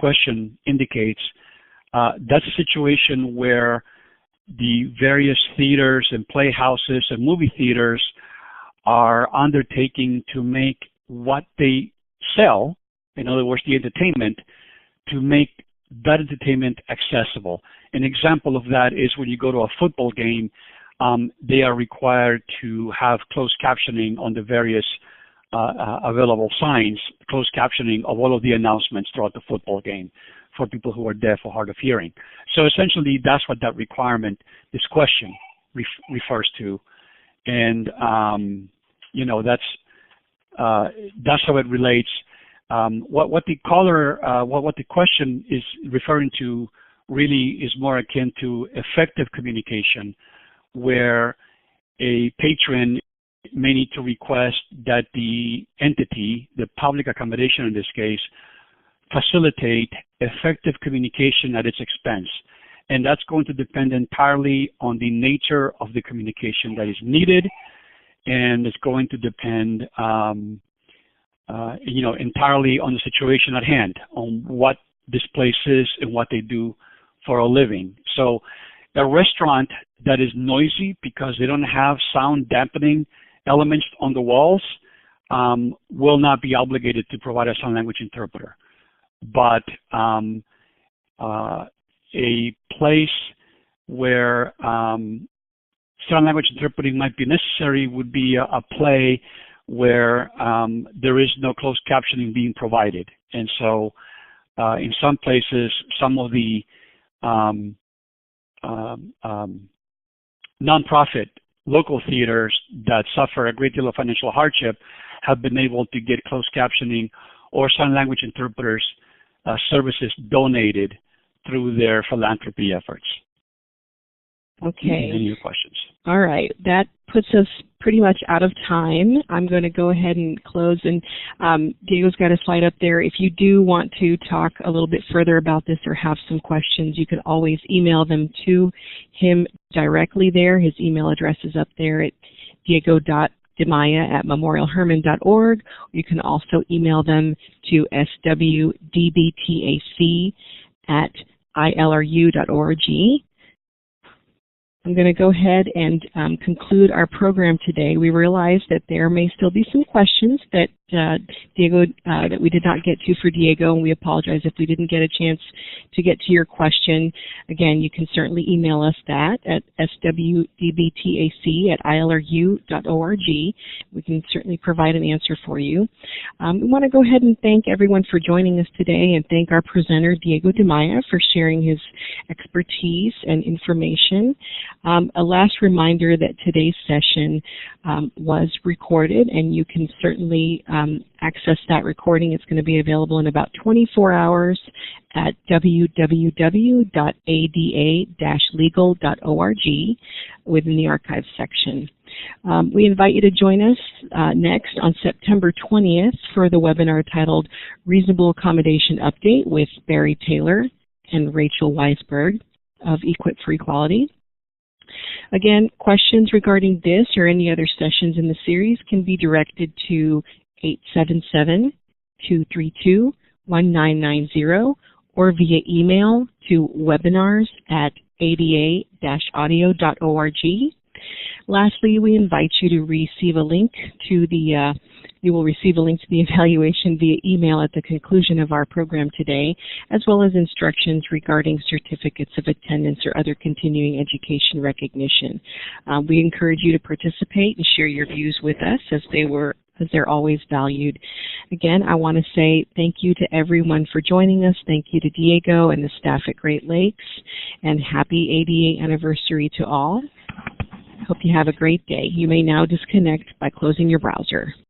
S3: question indicates, that's a situation where the various theaters and playhouses and movie theaters are undertaking to make what they sell, in other words, the entertainment, to make that entertainment accessible. An example of that is when you go to a football game, they are required to have closed captioning on the various available signs, closed captioning of all of the announcements throughout the football game for people who are deaf or hard of hearing. So essentially, that's what that requirement, this question, refers to, and that's how it relates. What the question is referring to really is more akin to effective communication, where a patron may need to request that the entity, the public accommodation in this case, facilitate effective communication at its expense. And that's going to depend entirely on the nature of the communication that is needed, and it's going to depend entirely on the situation at hand, on what this place is and what they do for a living. So a restaurant that is noisy because they don't have sound dampening elements on the walls will not be obligated to provide a sign language interpreter. But a place where sign language interpreting might be necessary would be a play where there is no closed captioning being provided. And so in some places, some of the nonprofit local theaters that suffer a great deal of financial hardship have been able to get closed captioning or sign language interpreters services donated through their philanthropy efforts.
S2: Okay.
S3: Any other questions?
S2: All right. That puts us pretty much out of time. I'm going to go ahead and close. And Diego's got a slide up there. If you do want to talk a little bit further about this or have some questions, you can always email them to him directly there. His email address is up there at diego.demaya@memorialhermann.org. You can also email them to swdbtac@ilru.org. I'm going to go ahead and conclude our program today. We realize that there may still be some questions that that we did not get to for Diego, and we apologize if we didn't get a chance to get to your question. Again, you can certainly email us that at swdbtac@ilru.org. We can certainly provide an answer for you. We want to go ahead and thank everyone for joining us today, and thank our presenter, Diego Demaya, for sharing his expertise and information. A last reminder that today's session was recorded, and you can certainly access that recording. It's going to be available in about 24 hours at www.ada-legal.org within the archives section. We invite you to join us next on September 20th for the webinar titled Reasonable Accommodation Update with Barry Taylor and Rachel Weisberg of Equip for Equality. Again, questions regarding this or any other sessions in the series can be directed to 877-232-1990 or via email to webinars@ada-audio.org. Lastly, we invite you to receive a link to the you will receive a link to the evaluation via email at the conclusion of our program today, as well as instructions regarding certificates of attendance or other continuing education recognition. We encourage you to participate and share your views with us as they're always valued. Again, I want to say thank you to everyone for joining us. Thank you to Diego and the staff at Great Lakes, and happy ADA anniversary to all. Hope you have a great day. You may now disconnect by closing your browser.